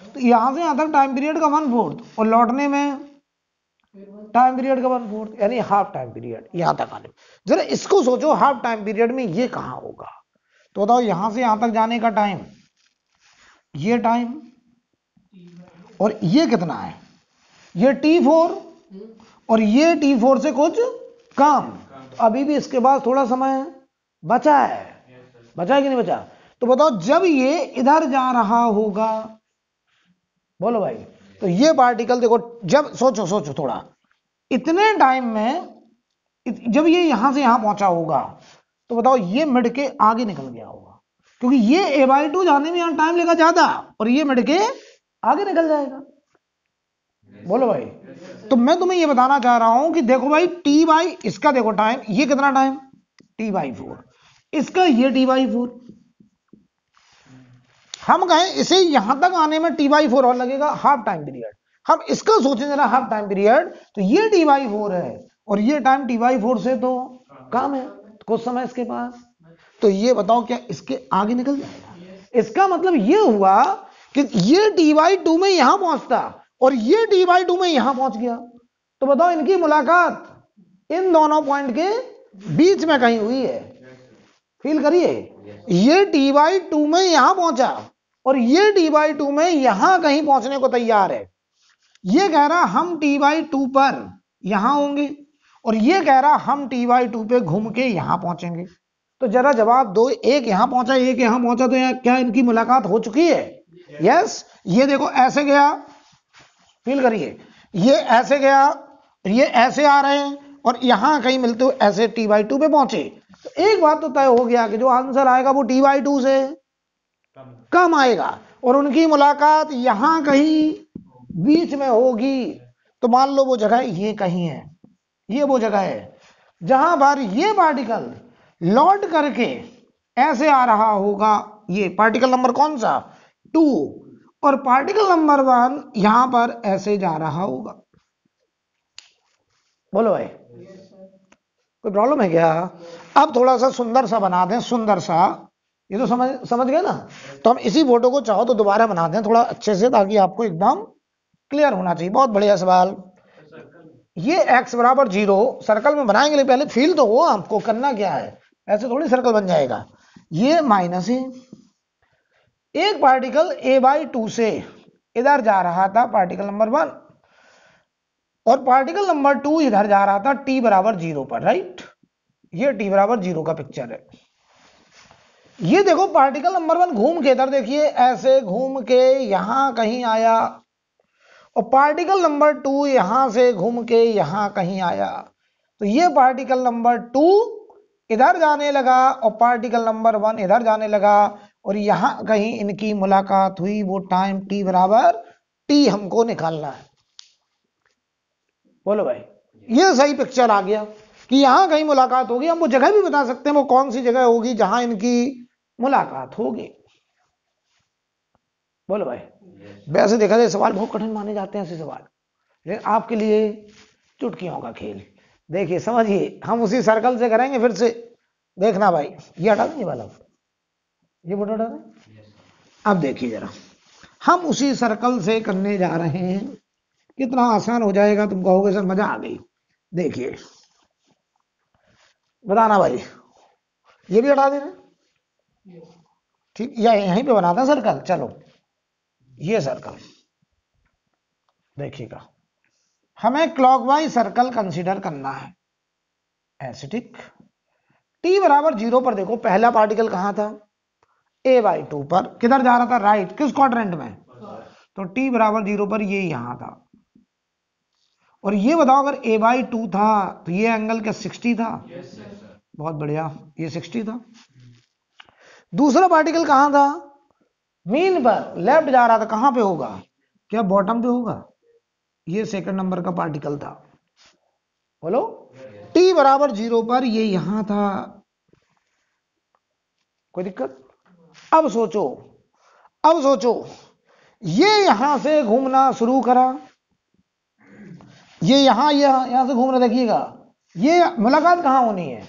तो यहां से यहां तक टाइम पीरियड का 1/4 और लौटने में टाइम पीरियड का 1/4, यानी हाफ टाइम पीरियड यहां तक आने में। जरा इसको सोचो, हाफ टाइम पीरियड में ये कहां होगा। तो बताओ यहां से यहां तक जाने का टाइम, ये टाइम, और ये कितना है, ये t4 और ये t4 से कुछ कम। तो अभी भी इसके बाद थोड़ा समय बचा है, बचा है कि नहीं बचा। तो बताओ जब ये इधर जा रहा होगा, बोलो भाई, तो ये पार्टिकल देखो, जब सोचो थोड़ा, इतने टाइम में जब ये यहां से यहां पहुंचा होगा, तो बताओ ये मिड के आगे निकल गया होगा, क्योंकि ये a/2 जाने में यहां टाइम लेगा ज्यादा और ये मिड के आगे निकल जाएगा। बोलो भाई, तो मैं तुम्हें ये बताना चाह रहा हूं कि देखो भाई, t बाई इसका देखो टाइम, ये कितना टाइम, t/4, इसका ये t/4। हम कहें इसे यहां तक आने में t/4 और लगेगा, हाफ टाइम पीरियड। हम इसका सोचें जरा, हाफ टाइम पीरियड, तो ये t/4 है और ये टाइम t/4 से तो कम है, तो कुछ समय इसके पास। तो ये बताओ क्या इसके आगे निकल जाएगा। इसका मतलब ये हुआ कि ये t/2 में यहां पहुंचता और ये t/2 में यहां पहुंच गया। तो बताओ इनकी मुलाकात इन दोनों पॉइंट के बीच में कहीं हुई है। फील करिए, ये t/2 में यहां पहुंचा और ये t/2 में यहां कहीं पहुंचने को तैयार है। ये कह रहा हम t/2 पर यहां होंगे और ये कह रहा हम t/2 पे घूम के यहां पहुंचेंगे। तो जरा जवाब दो, एक यहां पहुंचा एक यहां पहुंचा, तो क्या इनकी मुलाकात हो चुकी है। यस, ये देखो ऐसे गया, फील करिए, ये ऐसे गया, ये ऐसे आ रहे हैं और यहां कहीं मिलते हुए ऐसे t/2 पे पहुंचे। तो एक बात तो तय हो गया कि जो आंसर आएगा वो t/2 से कम आएगा और उनकी मुलाकात यहां कहीं बीच में होगी। तो मान लो वो जगह ये कहीं है, ये वो जगह है जहां पर ये पार्टिकल लौट करके ऐसे आ रहा होगा। ये पार्टिकल नंबर कौन सा, 2, और पार्टिकल नंबर 1 यहां पर ऐसे जा रहा होगा। बोलो भाई, कोई प्रॉब्लम है क्या। अब थोड़ा सा सुंदर सा बना दें, सुंदर सा, ये तो समझ गए ना। तो हम इसी फोटो को चाहो तो दोबारा बना दें थोड़ा अच्छे से, ताकि आपको एकदम क्लियर होना चाहिए। बहुत बढ़िया सवाल। ये x बराबर 0 सर्कल में बनाएंगे, पहले फील तो हो आपको करना क्या है, ऐसे थोड़ी सर्कल बन जाएगा। ये माइनस है, एक पार्टिकल a/2 से इधर जा रहा था, पार्टिकल नंबर 1, और पार्टिकल नंबर 2 इधर जा रहा था t बराबर 0 पर, राइट। ये t बराबर 0 का पिक्चर है। ये देखो पार्टिकल नंबर 1 घूम के इधर देखिए, ऐसे घूम के यहां कहीं आया, और पार्टिकल नंबर 2 यहां से घूम के यहां कहीं आया। तो ये पार्टिकल नंबर 2 इधर जाने लगा और पार्टिकल नंबर 1 इधर जाने लगा और यहां कहीं इनकी मुलाकात हुई, वो टाइम t बराबर t हमको निकालना है। बोलो भाई, ये सही पिक्चर आ गया कि यहां कहीं मुलाकात होगी। हम वो जगह भी बता सकते हैं वो कौन सी जगह होगी जहां इनकी मुलाकात होगी। बोलो भाई, वैसे देखा जाए सवाल बहुत कठिन माने जाते हैं ऐसे सवाल, लेकिन आपके लिए चुटकियों का खेल। देखिए समझिए, हम उसी सर्कल से करेंगे फिर से। देखना भाई, ये हटा देने वाला, ये फोटो हटा दें। अब देखिए जरा, हम उसी सर्कल से करने जा रहे हैं। कितना आसान हो जाएगा, तुम कहोगे सर मजा आ गई। देखिए बताना भाई, ये भी हटा देना, ठीक, या यहीं पे बनाता सर्कल। चलो ये सर्कल देखिएगा, हमें क्लॉकवाइज सर्कल कंसीडर करना है। ऐसे ठीक, t बराबर 0 पर देखो पहला पार्टिकल कहां था, a/2 पर। किधर जा रहा था, राइट, किस क्वाड्रेंट में, तो t बराबर 0 पर ये यहां था। और ये बताओ अगर a/2 था तो ये एंगल क्या 60 था? बहुत बढ़िया, ये 60 था। दूसरा पार्टिकल कहां था, मीन पर लेफ्ट जा रहा था, कहां पे होगा, क्या बॉटम पे होगा? ये सेकंड नंबर का पार्टिकल था। बोलो, t बराबर 0 पर ये यहां था। कोई दिक्कत? अब सोचो, अब सोचो, ये यहां से घूमना शुरू करा, ये यहां से घूम रहा, देखिएगा ये मुलाकात कहां होनी है,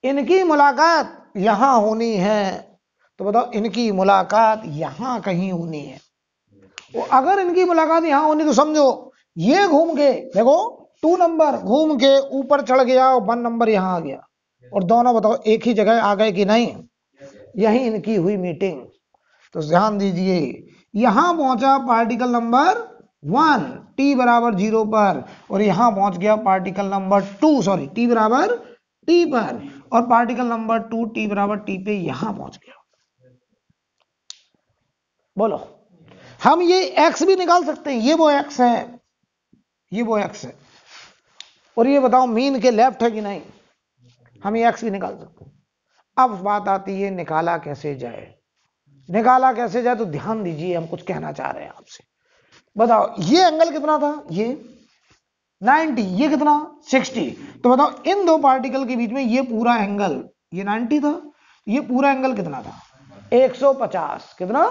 इनकी मुलाकात यहां होनी है। तो बताओ, इनकी मुलाकात यहां कहीं होनी है। और अगर इनकी मुलाकात यहां होनी तो समझो ये घूम के देखो 2 नंबर घूम के ऊपर चढ़ गया और 1 नंबर यहां आ गया, और दोनों बताओ एक ही जगह आ गए कि नहीं, यही इनकी हुई मीटिंग। तो ध्यान दीजिए, यहां पहुंचा पार्टिकल नंबर 1 t बराबर 0 पर, और यहां पहुंच गया पार्टिकल नंबर 2, सॉरी t बराबर t पर, और पार्टिकल नंबर 2 t बराबर t पे यहां पहुंच गया। बोलो, हम ये x भी निकाल सकते हैं, ये वो x है, ये वो x है, और ये बताओ मीन के लेफ्ट है कि नहीं, हम ये x भी निकाल सकते हैं। अब बात आती है निकाला कैसे जाए, निकाला कैसे जाए, तो ध्यान दीजिए, हम कुछ कहना चाह रहे हैं आपसे। बताओ ये एंगल कितना था, ये 90, ये कितना 60। तो बताओ इन दो पार्टिकल के बीच में ये पूरा एंगल, ये 90 था, ये पूरा एंगल कितना था 150, कितना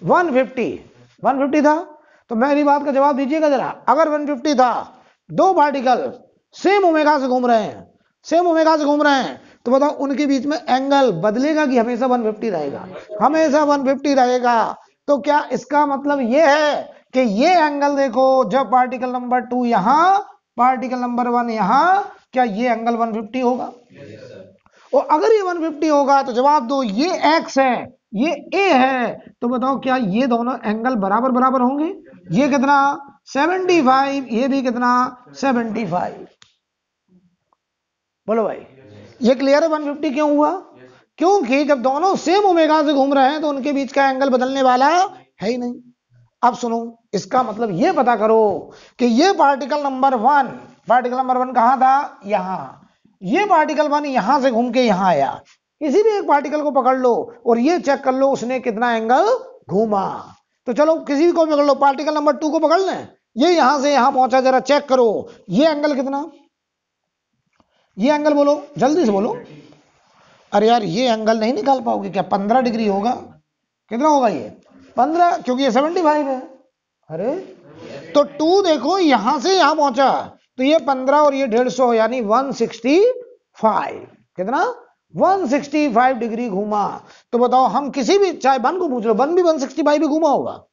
150 था। तो मेरी बात का जवाब दीजिएगा जरा, अगर 150 था, दो पार्टिकल सेम ओमेगा से घूम रहे हैं, सेम ओमेगा से घूम रहे हैं, तो बताओ उनके बीच में एंगल बदलेगा कि हमेशा 150 रहेगा? हमेशा 150 रहेगा। तो क्या इसका मतलब ये है कि ये एंगल देखो, जब पार्टिकल नंबर 2 यहां, पार्टिकल नंबर 1 यहां, क्या ये एंगल 150 होगा? और अगर ये 150 होगा तो जवाब दो, ये x है, ये a है, तो बताओ क्या ये दोनों एंगल बराबर बराबर होंगे? ये कितना 75, ये भी कितना 75। बोलो भाई, ये क्लियर है 150 क्यों हुआ? क्योंकि जब दोनों सेम ओमेगा से घूम रहे हैं तो उनके बीच का एंगल बदलने वाला है ही नहीं। अब सुनो, इसका मतलब ये पता करो कि ये पार्टिकल नंबर 1, पार्टिकल नंबर 1 कहां था, यहां, ये पार्टिकल 1 यहां से घूम के यहां आया। किसी भी एक पार्टिकल को पकड़ लो और ये चेक कर लो उसने कितना एंगल घूमा। तो चलो किसी भी को पकड़ लो, पार्टिकल नंबर 2 को पकड़ लें, ये यहां से यहां पहुंचा, जरा चेक करो ये एंगल कितना, ये एंगल बोलो, जल्दी से बोलो। अरे यार ये एंगल नहीं निकाल पाओगे क्या, 15 डिग्री होगा। कितना होगा ये 15, क्योंकि ये 75 है। अरे तो 2 देखो यहां से यहां पहुंचा, तो ये 15 और ये 150, यानी 165। कितना 165 डिग्री घूमा। तो बताओ हम किसी भी, चाहे 1 को पूछ लो, 1 भी 165 भी घूमा होगा,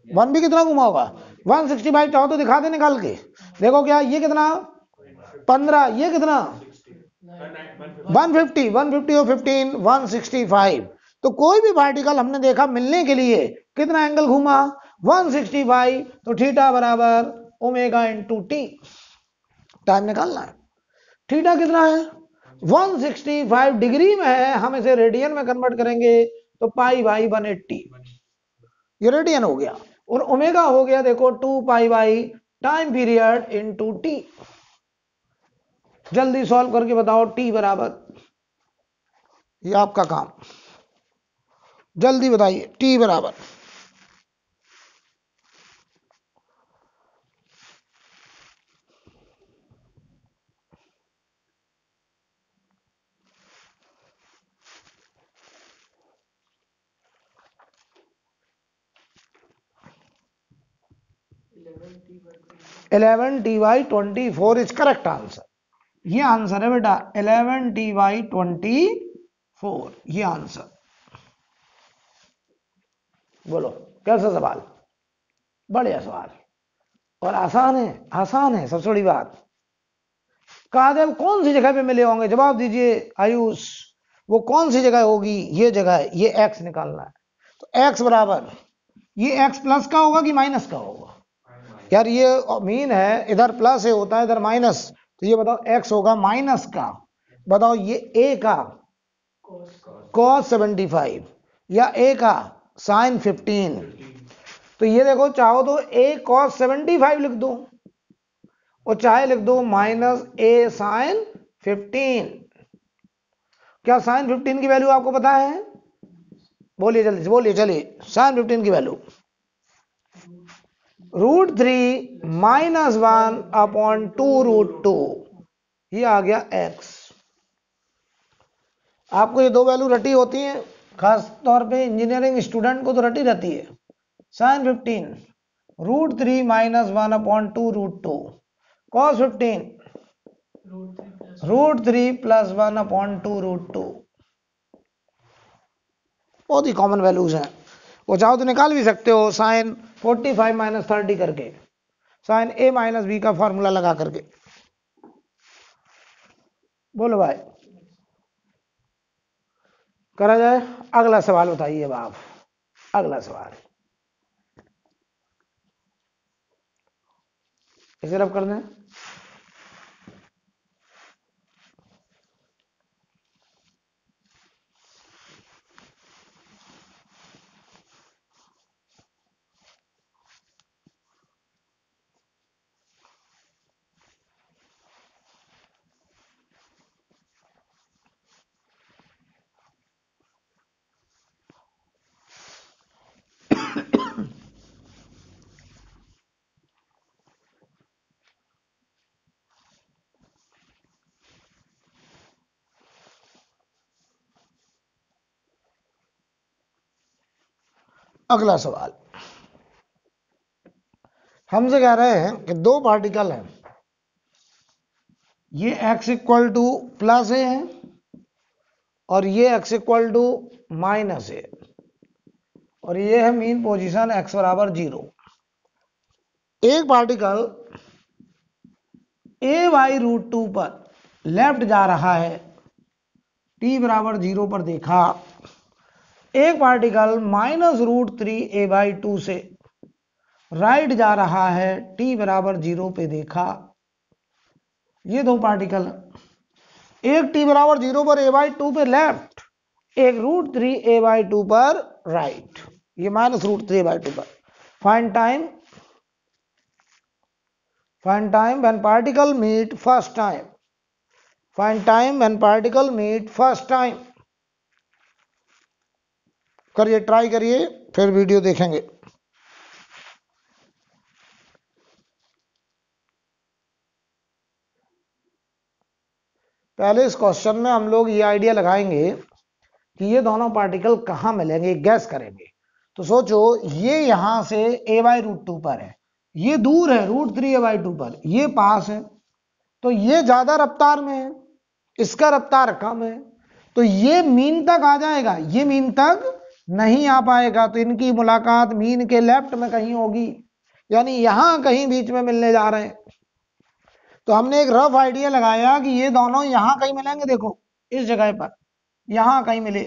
1 भी कितना घूमा होगा 165। चाहो तो दिखा दे निकाल के, देखो क्या ये कितना 15, ये कितना 150, 150 और 15 165। तो कोई भी पार्टिकल हमने देखा मिलने के लिए कितना एंगल घूमा 165। तो थीटा बराबर ओमेगा इंटू टी, टाइम निकालना है। थीटा कितना है 165 डिग्री में है, हम इसे रेडियन में कन्वर्ट करेंगे तो पाई बाई 180, ये रेडियन हो गया, और ओमेगा हो गया देखो 2 pi by time period into T. जल्दी सॉल्व करके बताओ टी बराबर, ये आपका काम, जल्दी बताइए। t बराबर 11t/24 इज करेक्ट आंसर। ये आंसर है बेटा 11t/24, ये आंसर। बोलो कैसा सवाल? बढ़िया सवाल और आसान है, आसान है। सबसे बड़ी बात, काजल कौन सी जगह पे मिले होंगे? जवाब दीजिए आयुष, वो कौन सी जगह होगी? ये जगह है, ये x निकालना है। तो x बराबर, ये x प्लस का होगा कि माइनस का होगा? यार ये मीन है, इधर प्लस है होता है, इधर माइनस, तो ये बताओ x होगा माइनस का। बताओ ये a का cos 75 या a का sin 15। तो ये देखो, चाहो तो a cos 75 लिख दो और चाहे लिख दो माइनस a sin 15। क्या sin 15 की वैल्यू आपको पता है? बोलिए जल्दी से, बोलिए चलिए। sin 15 की वैल्यू √3 - 1/2√2, ये आ गया x। आपको ये दो वैल्यू रटी होती हैं, खास तौर पे इंजीनियरिंग स्टूडेंट को तो रटी रहती है। sin 15 √3 - 1/2√2, cos 15 √3 + 1/2√2। बहुत ही कॉमन वैल्यूज हैं, वो चाहो तो निकाल भी सकते हो sin 45 - 30 करके, sin a - b का फॉर्मूला लगा करके। बोलो भाई, करा जाए? अगला सवाल बताइए अब आप, अगला सवाल इसे रब कर दें। अगला सवाल हमसे कह रहे हैं कि दो पार्टिकल हैं, ये x = +a है और ये x = -a, और ये है मीन पोजीशन x = 0। एक पार्टिकल a/√2 पर लेफ्ट जा रहा है, t = 0 पर देखा। एक पार्टिकल -√3a/2 से राइट जा रहा है, t = 0 पे देखा। ये दो पार्टिकल, एक t = 0 पर a/2 पे लेफ्ट, एक √3a/2 पर राइट, ये -√3a/2 पर। Find time when particle meet first time. Find time when particle meet first time. करिए, ट्राई करिए, फिर वीडियो देखेंगे। पहले इस क्वेश्चन में हम लोग ये आइडिया लगाएंगे कि ये दोनों पार्टिकल कहां मिलेंगे, गैस करेंगे। तो सोचो, ये यहां से a/√2 पर है, ये दूर है √3a/2 पर, ये पास है, तो ये ज्यादा रफ्तार में है, इसका रफ्तार कम है, तो ये मीन तक आ जाएगा, ये मीन तक नहीं आ पाएगा। तो इनकी मुलाकात मीन के लेफ्ट में कहीं होगी, यानी यहां कहीं बीच में मिलने जा रहे हैं। तो हमने एक रफ आइडिया लगाया कि ये दोनों यहां कहीं मिलेंगे। देखो इस जगह पर यहां कहीं मिले,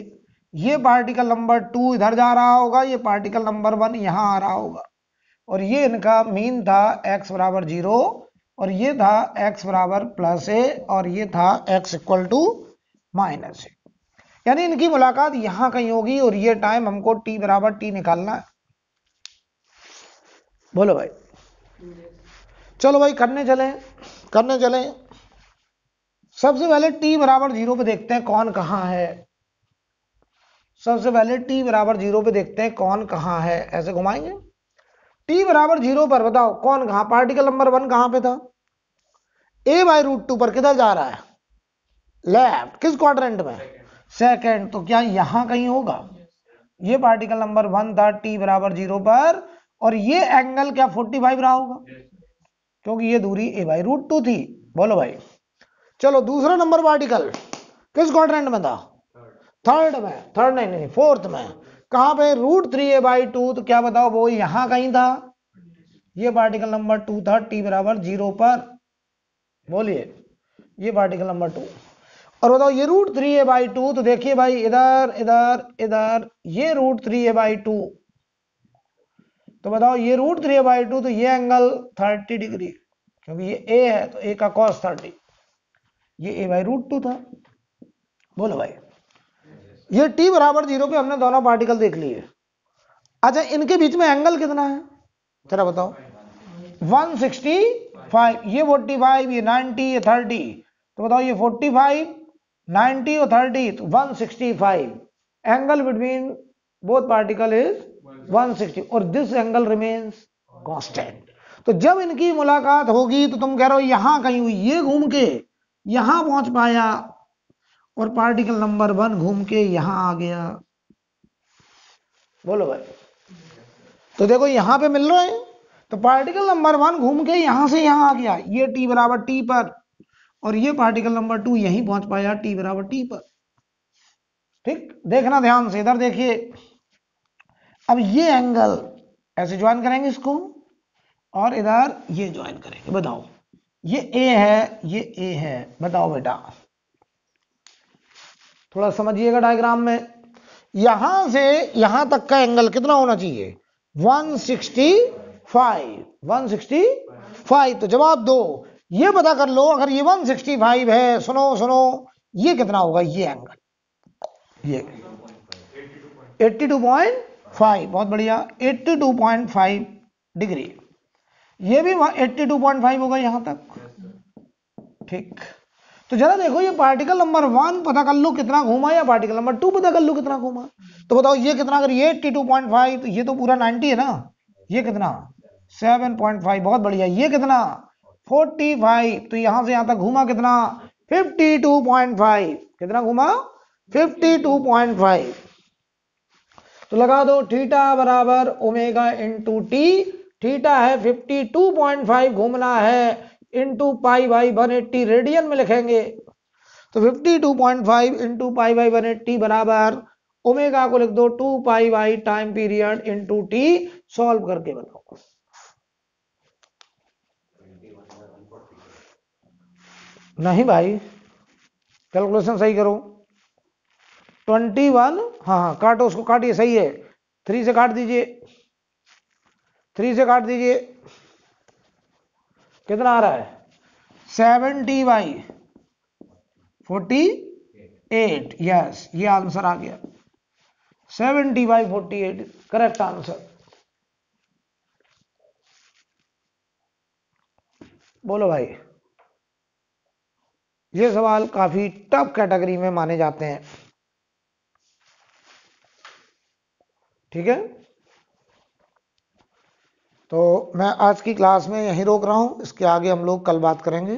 ये पार्टिकल नंबर 2 इधर जा रहा होगा, ये पार्टिकल नंबर 1 यहां आ रहा होगा, और ये इनका मीन था x = 0 और ये था x = +a और ये था x = -a, यानी इनकी मुलाकात यहां कहीं होगी और ये टाइम हमको t = t निकालना है। बोलो भाई, चलो भाई करने चलें। सबसे पहले t = 0 पे देखते हैं कौन कहां है। सबसे पहले t बराबर 0 पे देखते हैं कौन कहाँ है, ऐसे घुमाएंगे। t बराबर 0 पर बताओ कौन कहाँ, पार्टिकल नंबर 1 कहाँ पे था, a/√2 पर किधर जा रहा है, लेफ्ट, किस क्वाड्रेंट में, सेकंड, तो क्या यहां कहीं होगा, ये पार्टिकल नंबर 1 था t बराबर 0 पर, और ये एंगल क्या 45 रहा होगा, क्योंकि ये दूरी a/√2 थी। बोलो भाई। चलो दूसरा नंबर पार्टिकल किस क्वाड्रेंट में था, थर्ड में, थर्ड नहीं, फोर्थ में, कहां पे, √3a/2, तो क्या बताओ वो यहां कहीं था, ये पार्टिकल नंबर 2 था t बराबर 0 पर, बोलिए, ये पार्टिकल नंबर 2। और बताओ ये √3a/2, तो देखिए भाई इधर इधर इधर, ये √3a/2, तो बताओ ये √3a/2, तो ये एंगल 30 डिग्री, क्योंकि ये a है तो a का cos 30, ये a/√2 था। बोलो भाई। ये t बराबर 0 पे हमने दोनों पार्टिकल देख लिए। अच्छा इनके बीच में एंगल कितना है जरा बताओ, 165, ये 45, ये 90, ये 30, तो बताओ ये 45, 90 और 30, तो 165, angle between both particle is 160, और दिस एंगल रिमेन्स कांस्टेंट। तो जब इनकी मुलाकात होगी तो तुम कह रहे हो यहां कहीं हुई, ये घूम के यहां पहुंच पाया और पार्टिकल नंबर 1 घूम के यहां आ गया। बोलो भाई। तो देखो यहां पे मिल रहे हैं, तो पार्टिकल नंबर 1 घूम के यहां से यहां आ गया, ये t बराबर t पर, और ये पार्टिकल नंबर 2 यहीं पहुंच पाया t बराबर t पर। ठीक, देखना ध्यान से, इधर देखिए, अब ये एंगल ऐसे ज्वाइन करेंगे इसको, और इधर ये ज्वाइन करेंगे, बताओ ये a है, ये a है, बताओ बेटा, थोड़ा समझिएगा डायग्राम में, यहां से यहां तक का एंगल कितना होना चाहिए, 165, 165, तो जवाब दो, ये पता कर लो, अगर ये 165 है, सुनो सुनो, ये कितना होगा, ये एंगल, ये 82.5, बहुत बढ़िया, 82.5 डिग्री, ये भी 82.5 होगा यहां तक। ठीक, तो जरा देखो ये पार्टिकल नंबर 1 पता कर लो कितना घूमा, या पार्टिकल नंबर 2 पता कर लो कितना घूमा, तो बताओ ये कितना, अगर ये 82.5, तो ये तो पूरा 90 है ना, ये कितना 7.5, बहुत बढ़िया, ये कितना 45, तो यहां से यहां तक घूमा कितना 52.5, कितना घूमा 52.5, तो लगा दो थीटा बराबर ओमेगा इंटू टी, थीटा है 52.5 घूमना है, इंटू पाई बाई 180 रेडियन में लिखेंगे, तो 52.5 इंटू पाई बाई 180 बराबर ओमेगा को लिख दो 2 pi by time period into T, solve करके बताओ। नहीं भाई, कैलकुलेशन सही करो, 21, हाँ काटो उसको, काटिए, सही है, 3 से काट दीजिए, 3 से काट दीजिए, कितना आ रहा है 70/48, यस, ये आंसर आ गया, 70/48 करेक्ट आंसर। बोलो भाई, ये सवाल काफी टफ कैटेगरी में माने जाते हैं, ठीक है। तो मैं आज की क्लास में यहीं रोक रहा हूं, इसके आगे हम लोग कल बात करेंगे।